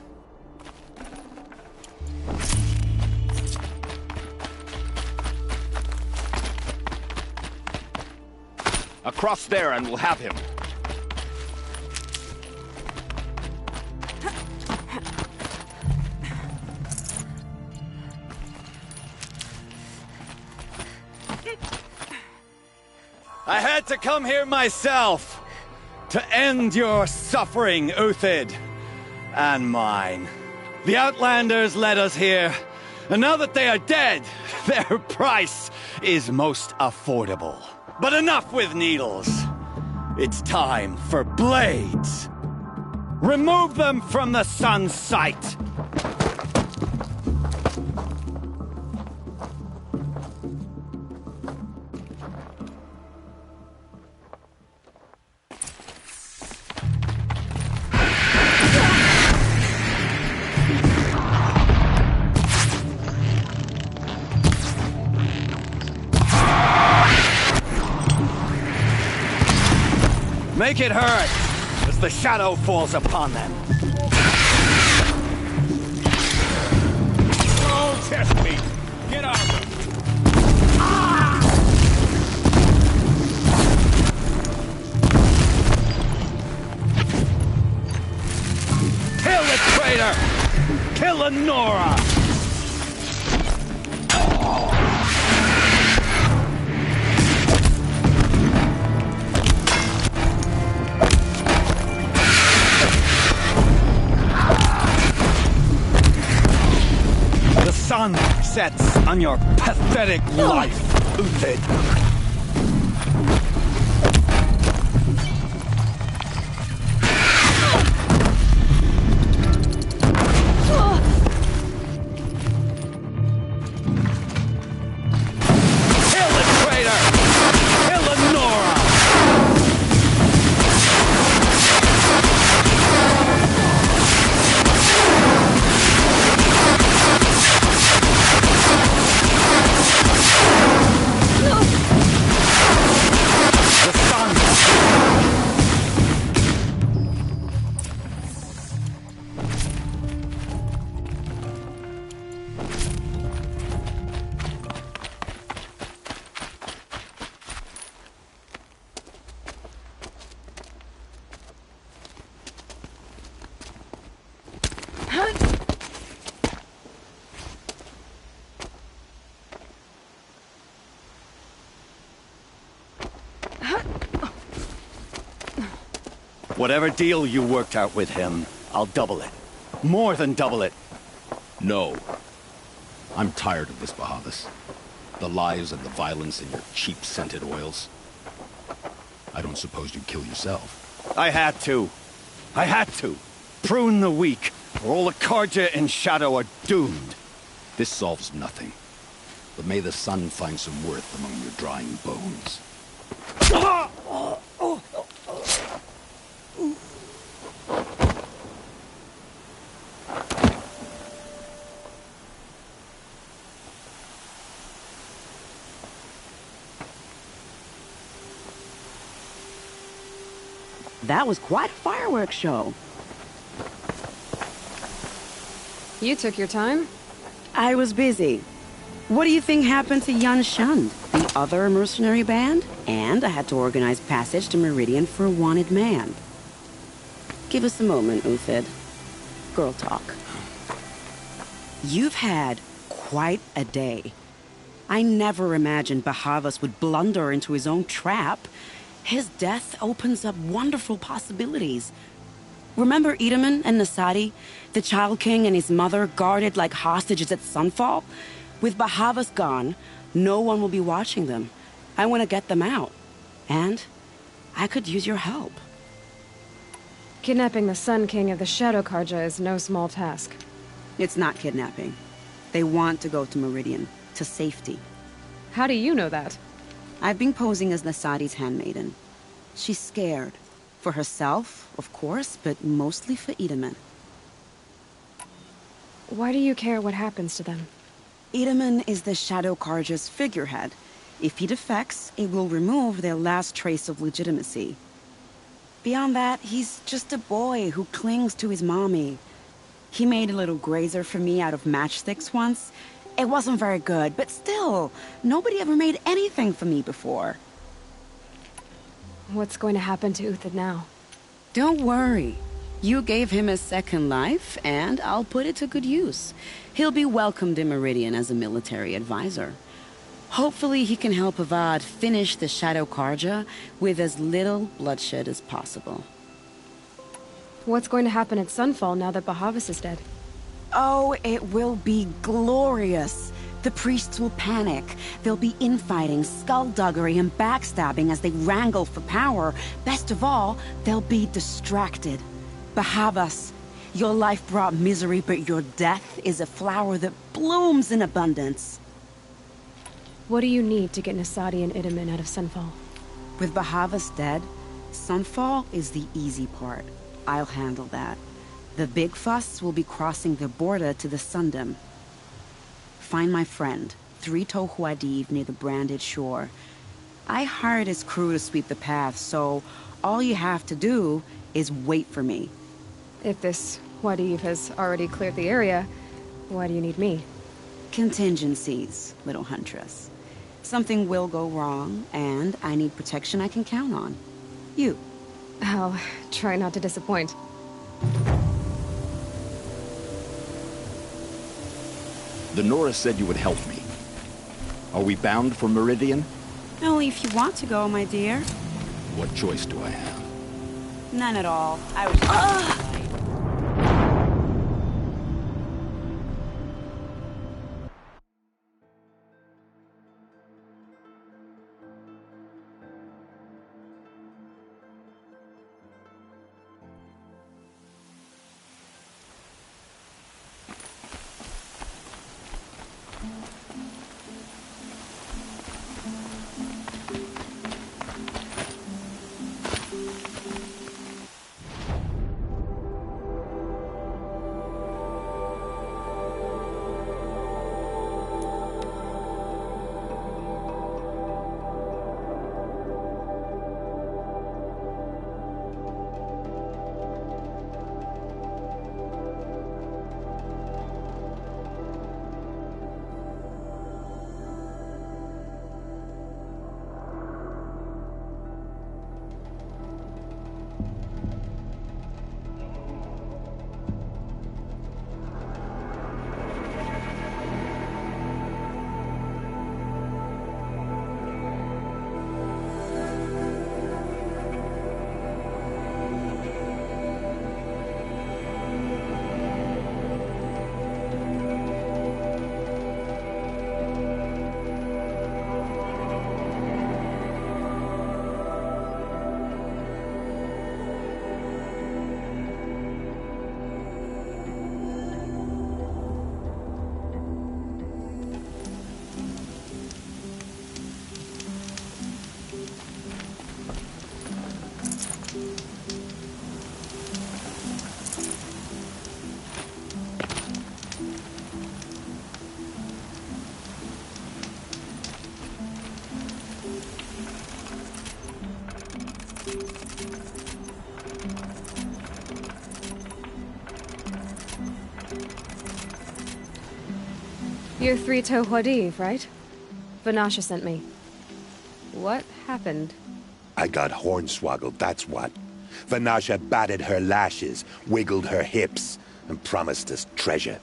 Across there and we'll have him. I had to come here myself to end your suffering, Uthid, and mine. The Outlanders led us here, and now that they are dead, their price is most affordable. But enough with needles. It's time for blades. Remove them from the sun's sight. Make it hurt as the shadow falls upon them. Don't test me! Get out of them! Kill the traitor! Kill Lenora! The sun sets on your pathetic life, Uthid. Whatever deal you worked out with him, I'll double it. More than double it. No. I'm tired of this, Bahavas. The lies and the violence and your cheap-scented oils. I don't suppose you'd kill yourself. I had to. I had to. Prune the weak, or all the Carja in Shadow are doomed. This solves nothing. But may the sun find some worth among your drying bones. That was quite a fireworks show. You took your time? I was busy. What do you think happened to Yan Shund, the other mercenary band? And I had to organize passage to Meridian for a wanted man. Give us a moment, Uthid. Girl talk. You've had quite a day. I never imagined Bahavas would blunder into his own trap. His death opens up wonderful possibilities. Remember Itamen and Nasadi, the Child King and his mother guarded like hostages at Sunfall? With Bahavas gone, no one will be watching them. I want to get them out. And I could use your help. Kidnapping the Sun King of the Shadow Carja is no small task. It's not kidnapping. They want to go to Meridian, to safety. How do you know that? I've been posing as Nasadi's handmaiden. She's scared. For herself, of course, but mostly for Itamen. Why do you care what happens to them? Itamen is the Shadow Carja's figurehead. If he defects, it will remove their last trace of legitimacy. Beyond that, he's just a boy who clings to his mommy. He made a little grazer for me out of matchsticks once. It wasn't very good, but still, nobody ever made anything for me before. What's going to happen to Uthid now? Don't worry. You gave him a second life, and I'll put it to good use. He'll be welcomed in Meridian as a military advisor. Hopefully he can help Avad finish the Shadow Carja with as little bloodshed as possible. What's going to happen at Sunfall now that Bahavas is dead? Oh, it will be glorious. The priests will panic. There'll be infighting, skullduggery, and backstabbing as they wrangle for power. Best of all, they'll be distracted. Bahavas, your life brought misery, but your death is a flower that blooms in abundance. What do you need to get Nasadi and Itamen out of Sunfall? With Bahavas dead, Sunfall is the easy part. I'll handle that. The big fuss will be crossing the border to the Sundom. Find my friend, 3 Tohuadiv near the branded shore. I hired his crew to sweep the path, so All you have to do is wait for me. If this Wadif has already cleared the area, why do you need me? Contingencies, little huntress. Something will go wrong, and I need protection I can count on. You. I'll try not to disappoint. The Nora said you would help me. Are we bound for Meridian? Only if you want to go, my dear. What choice do I have? None at all. I was... You're Three-Toe Huadiv, right? Vanasha sent me. What happened? I got hornswoggled, that's what. Vanasha batted her lashes, wiggled her hips, and promised us treasure.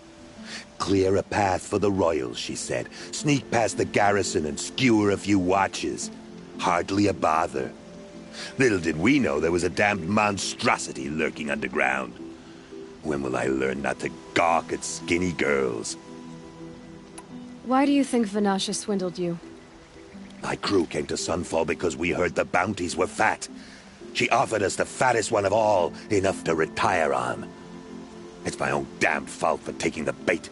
Clear a path for the royals, she said. Sneak past the garrison and skewer a few watches. Hardly a bother. Little did we know there was a damned monstrosity lurking underground. When will I learn not to gawk at skinny girls? Why do you think Vanasha swindled you? My crew came to Sunfall because we heard the bounties were fat. She offered us the fattest one of all, enough to retire on. It's my own damned fault for taking the bait.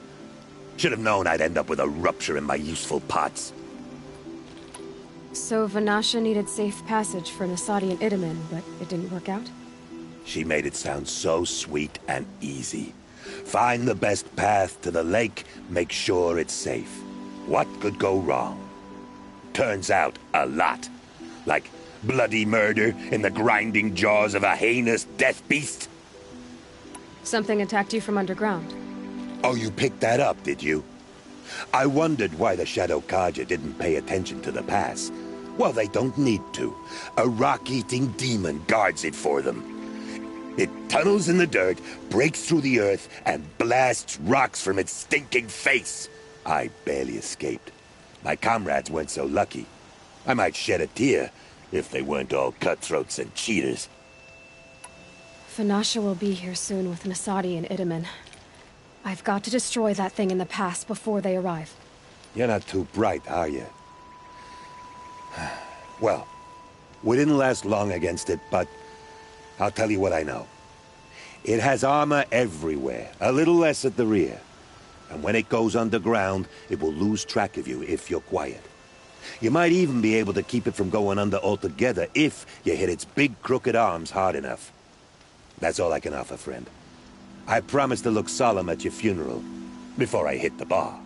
Should have known I'd end up with a rupture in my useful parts. So Vanasha needed safe passage for Nasadi and Itamen, but it didn't work out? She made it sound so sweet and easy. Find the best path to the lake, make sure it's safe. What could go wrong? Turns out, a lot. Like bloody murder in the grinding jaws of a heinous death beast. Something attacked you from underground. Oh, you picked that up, did you? I wondered why the Shadow Carja didn't pay attention to the pass. Well, they don't need to. A rock-eating demon guards it for them. It tunnels in the dirt, breaks through the earth, and blasts rocks from its stinking face. I barely escaped. My comrades weren't so lucky. I might shed a tear if they weren't all cutthroats and cheaters. Vanasha will be here soon with Nasadi and Itamen. I've got to destroy that thing in the pass before they arrive. You're not too bright, are you? Well, we didn't last long against it, but I'll tell you what I know. It has armor everywhere, a little less at the rear. And when it goes underground, it will lose track of you if you're quiet. You might even be able to keep it from going under altogether if you hit its big crooked arms hard enough. That's all I can offer, friend. I promise to look solemn at your funeral before I hit the bar.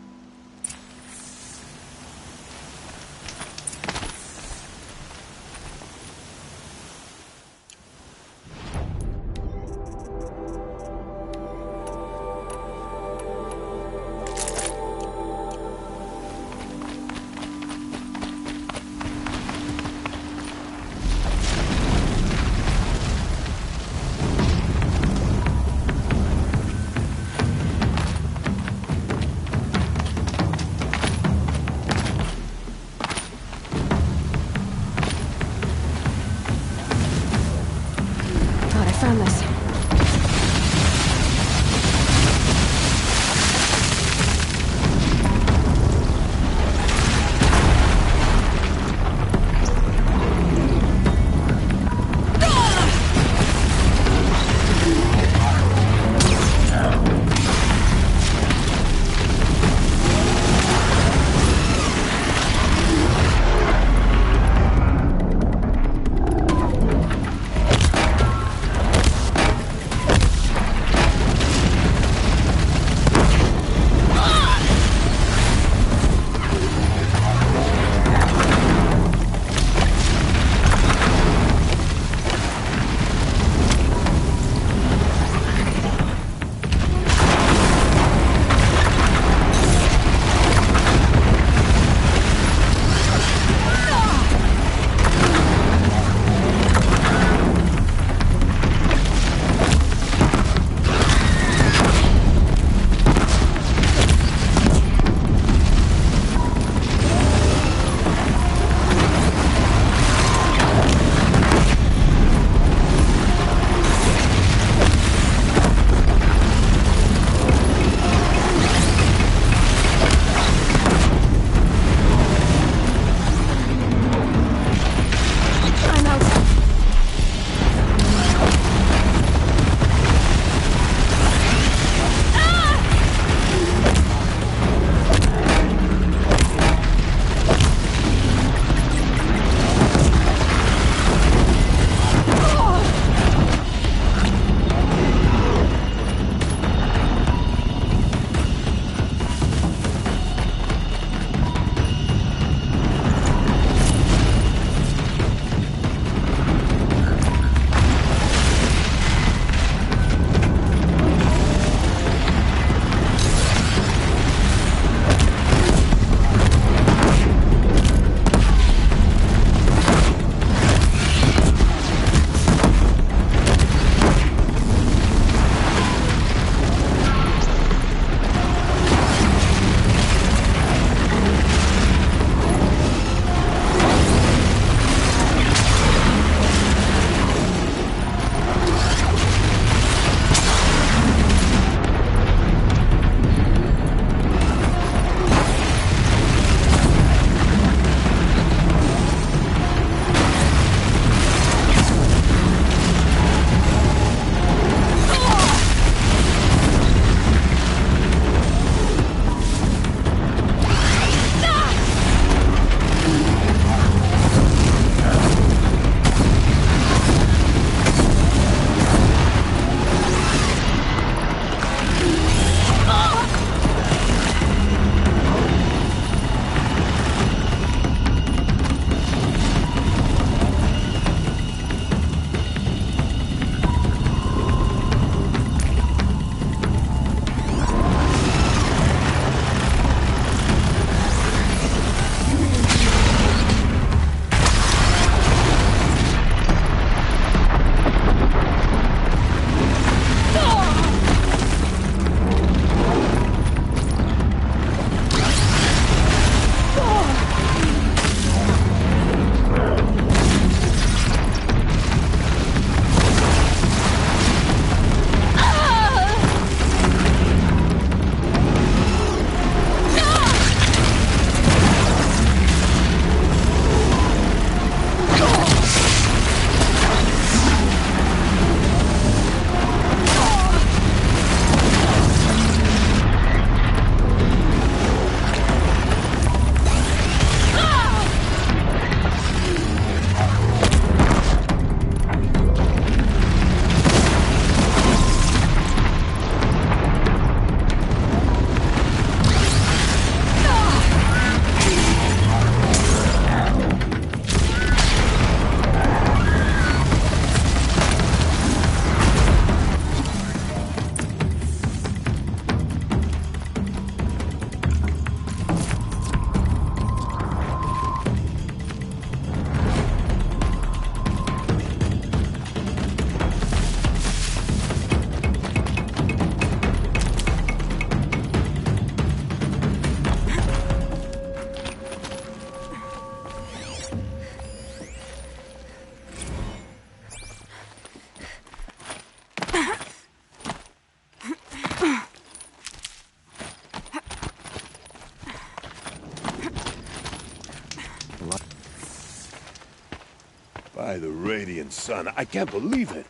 By the Radiant Sun, I can't believe it.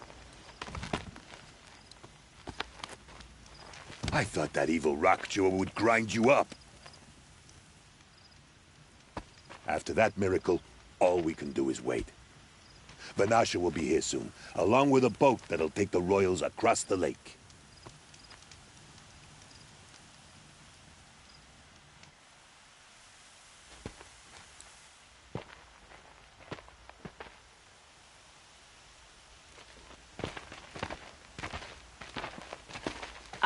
I thought that evil rock jaw would grind you up. After that miracle, all we can do is wait. Vanasha will be here soon, along with a boat that'll take the royals across the lake.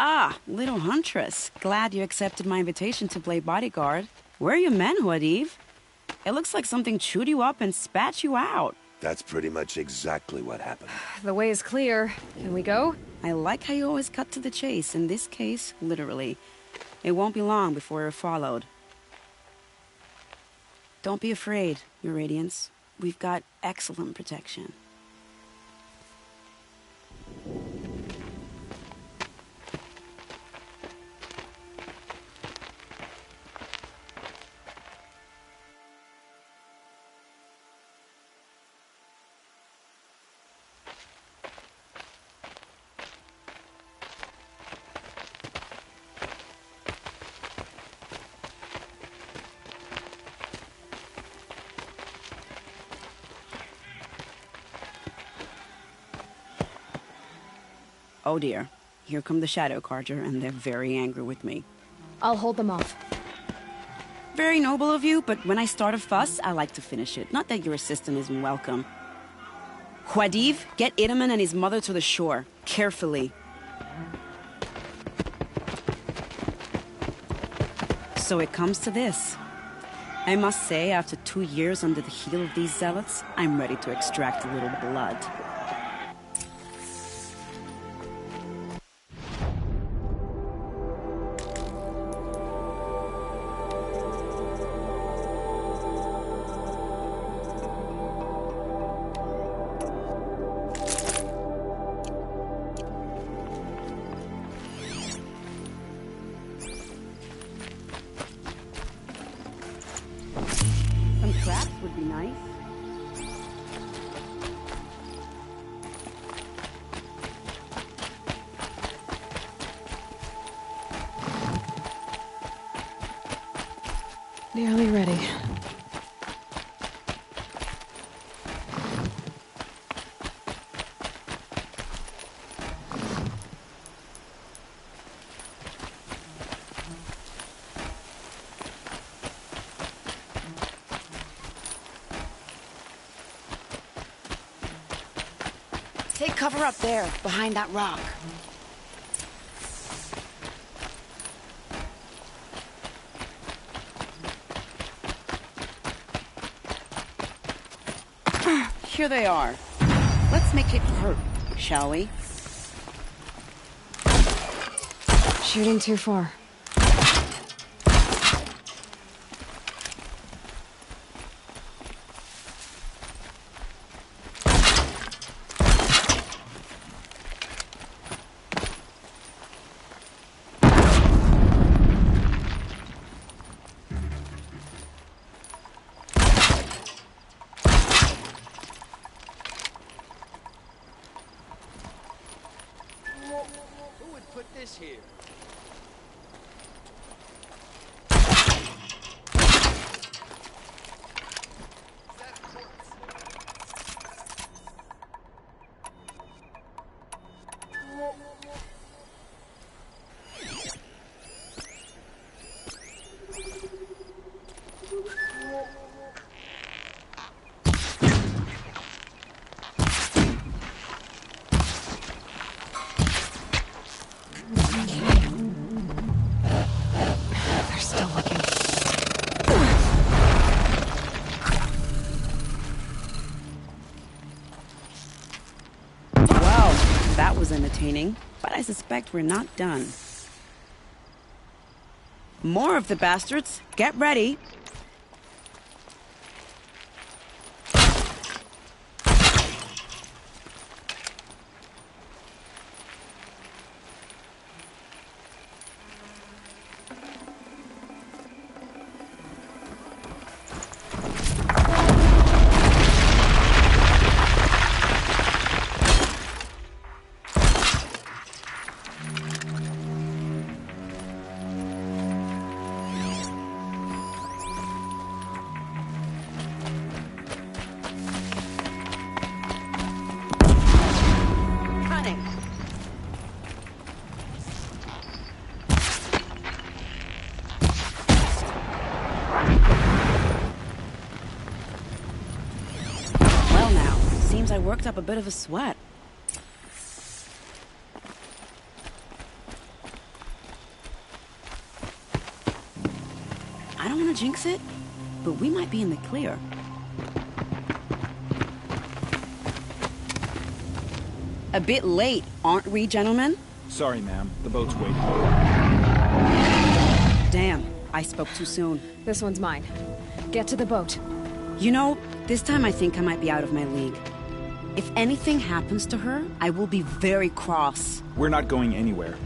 Ah, little huntress. Glad you accepted my invitation to play bodyguard. Where are your men, Huadiv? It looks like something chewed you up and spat you out. That's pretty much exactly what happened. The way is clear. Can we go? I like how you always cut to the chase. In this case, literally. It won't be long before we're followed. Don't be afraid, Your Radiance. We've got excellent protection. Oh dear, here come the Shadow Carja, and they're very angry with me. I'll hold them off. Very noble of you, but when I start a fuss, I like to finish it. Not that your assistant isn't welcome. Huadiv, get Itaman and his mother to the shore. Carefully. So it comes to this. I must say, after 2 years under the heel of these zealots, I'm ready to extract a little blood. Would be nice. Nearly ready. Take cover up there, behind that rock. Here they are. Let's make it hurt, shall we? Shooting too far. Who would put this here? That was entertaining, but I suspect we're not done. More of the bastards. Get ready. meant I worked up a bit of a sweat. I don't want to jinx it, but we might be in the clear. A bit late, aren't we, gentlemen? Sorry, ma'am. The boat's waiting. Damn, I spoke too soon. This one's mine. Get to the boat. You know, this time I think I might be out of my league. If anything happens to her, I will be very cross. We're not going anywhere.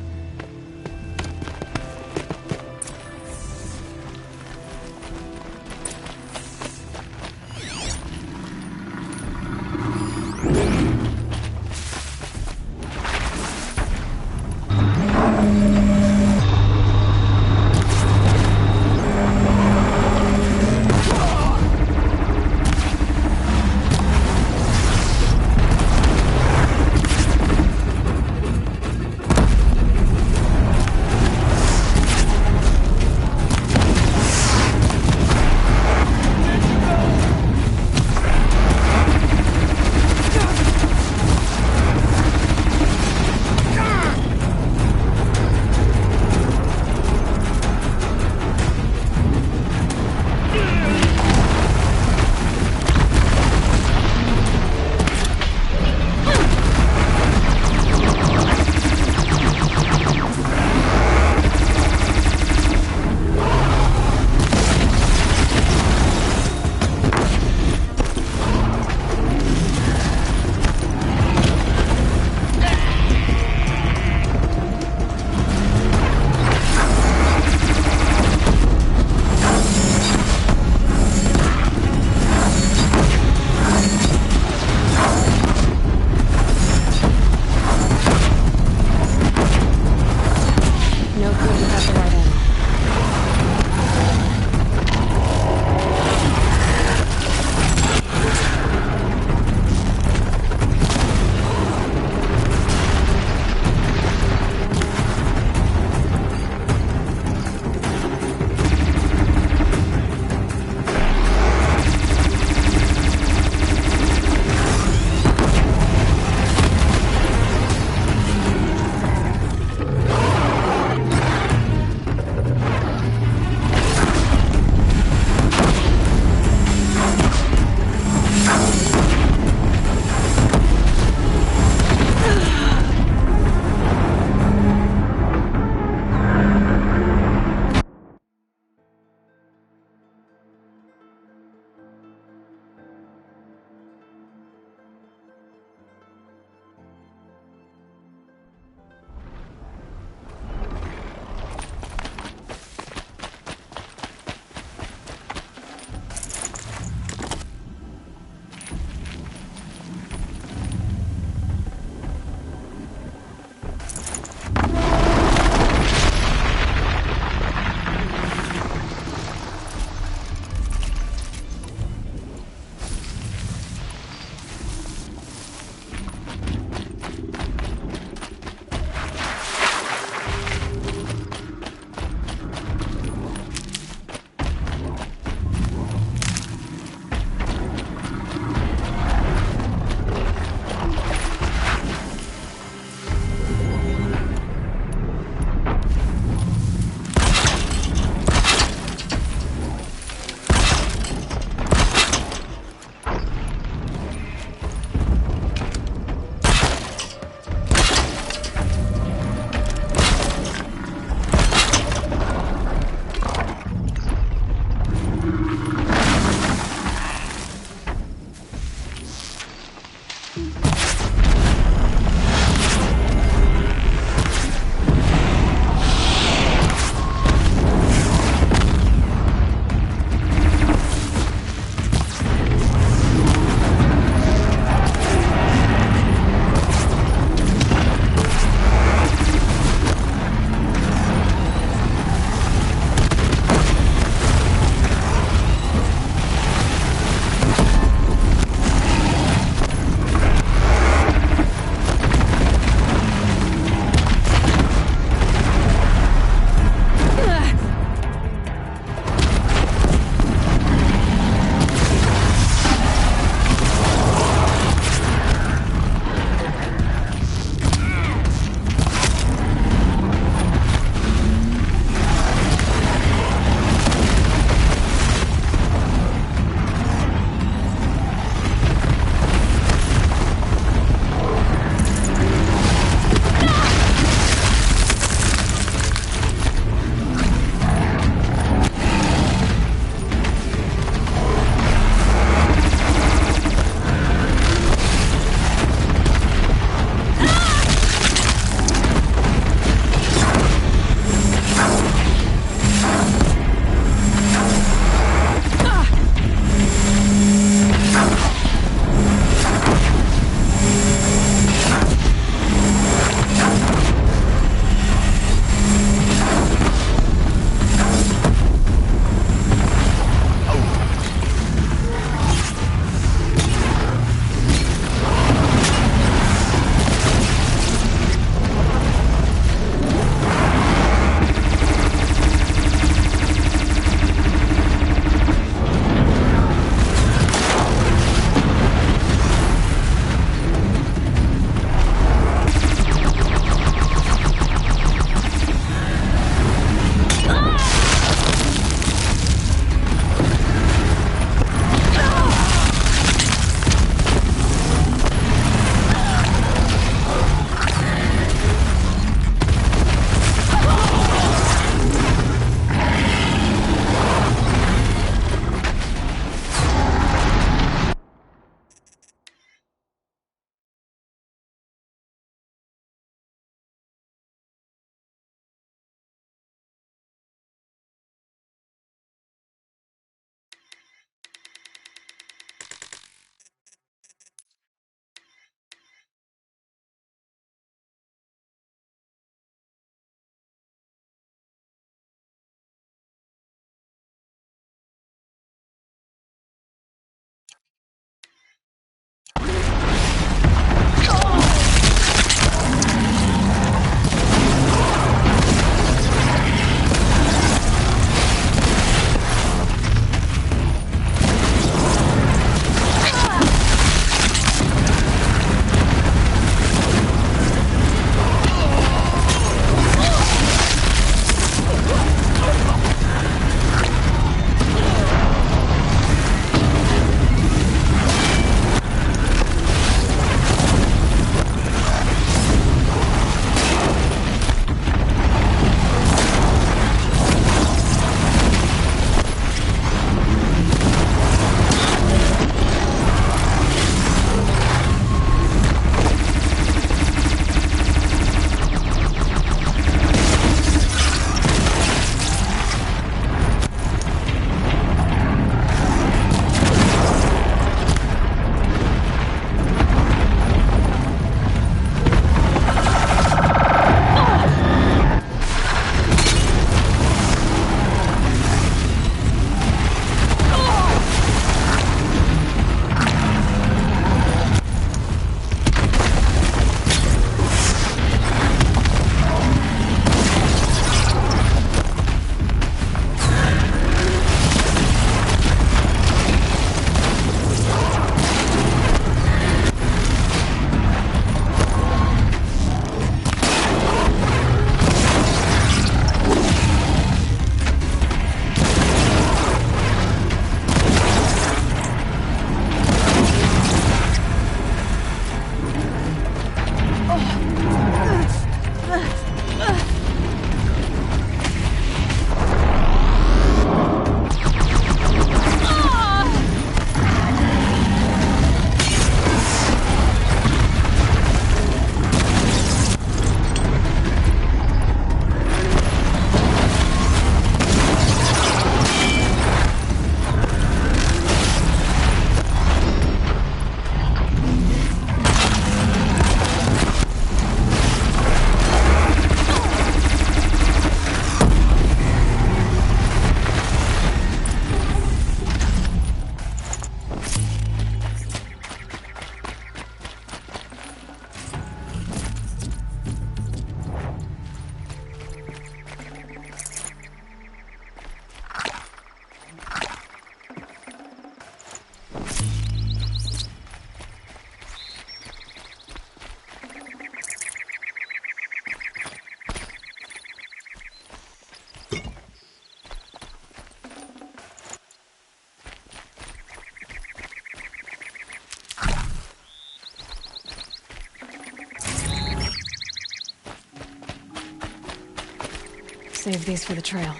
save these for the trail.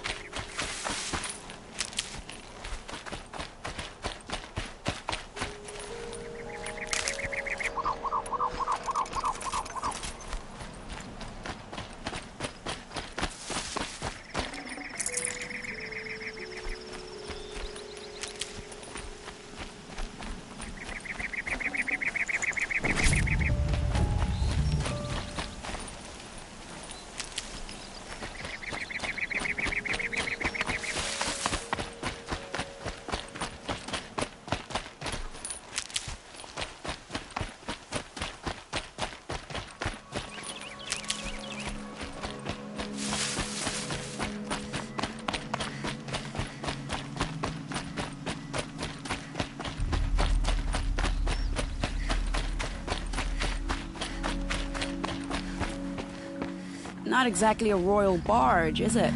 Not exactly a royal barge, is it?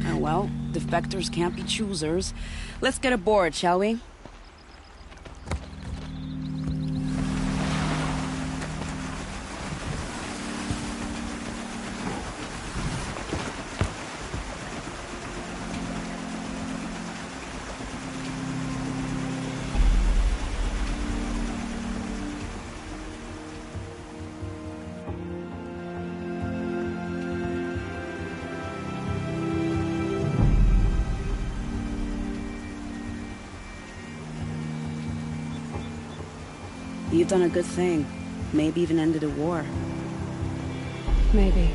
Oh well, defectors can't be choosers. Let's get aboard, shall we? You've done a good thing. Maybe even ended a war. Maybe.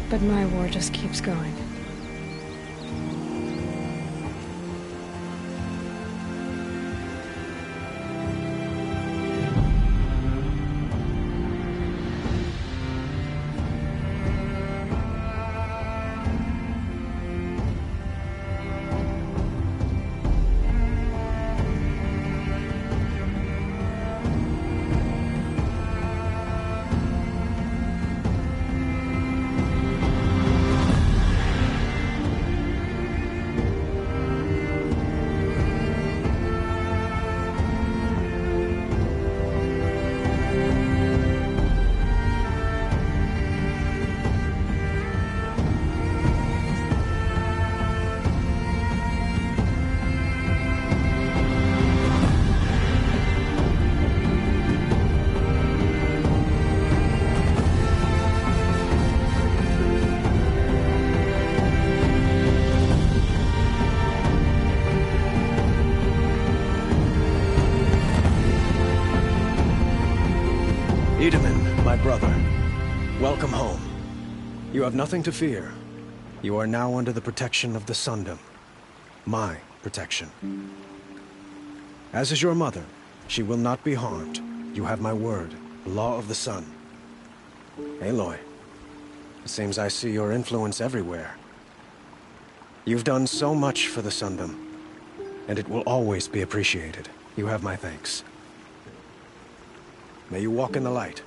But my war just keeps going. Itamen, my brother, welcome home. You have nothing to fear. You are now under the protection of the Sundom. My protection. As is your mother, she will not be harmed. You have my word, the law of the sun. Aloy, it seems I see your influence everywhere. You've done so much for the Sundom, and it will always be appreciated. You have my thanks. May you walk in the light.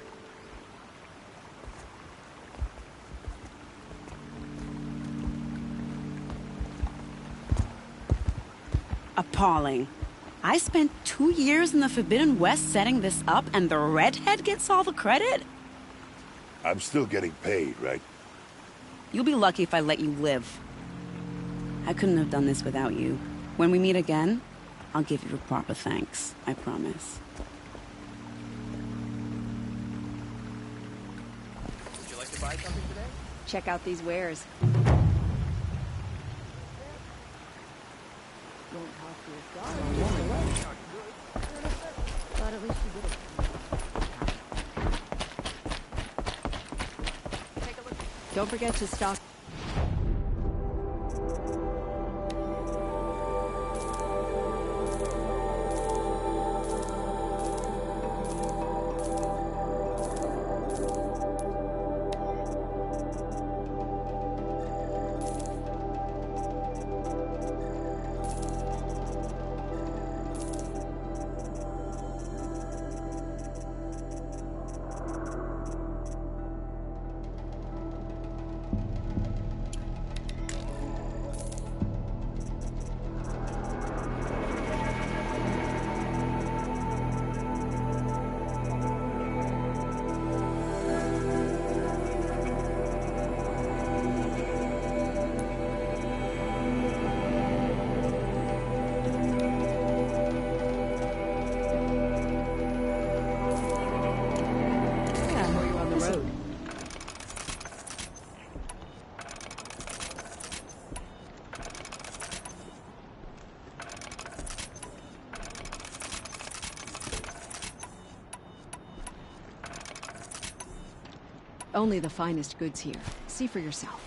Appalling. I spent 2 years in the Forbidden West setting this up, and the redhead gets all the credit? I'm still getting paid, right? You'll be lucky if I let you live. I couldn't have done this without you. When we meet again, I'll give you a proper thanks. I promise. Would you like to buy something today? Check out these wares. But at least you did it. Take a look. Don't forget to stock. Only the finest goods here. See for yourself.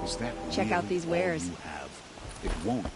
Is that Check out really these all wares. you have? It won't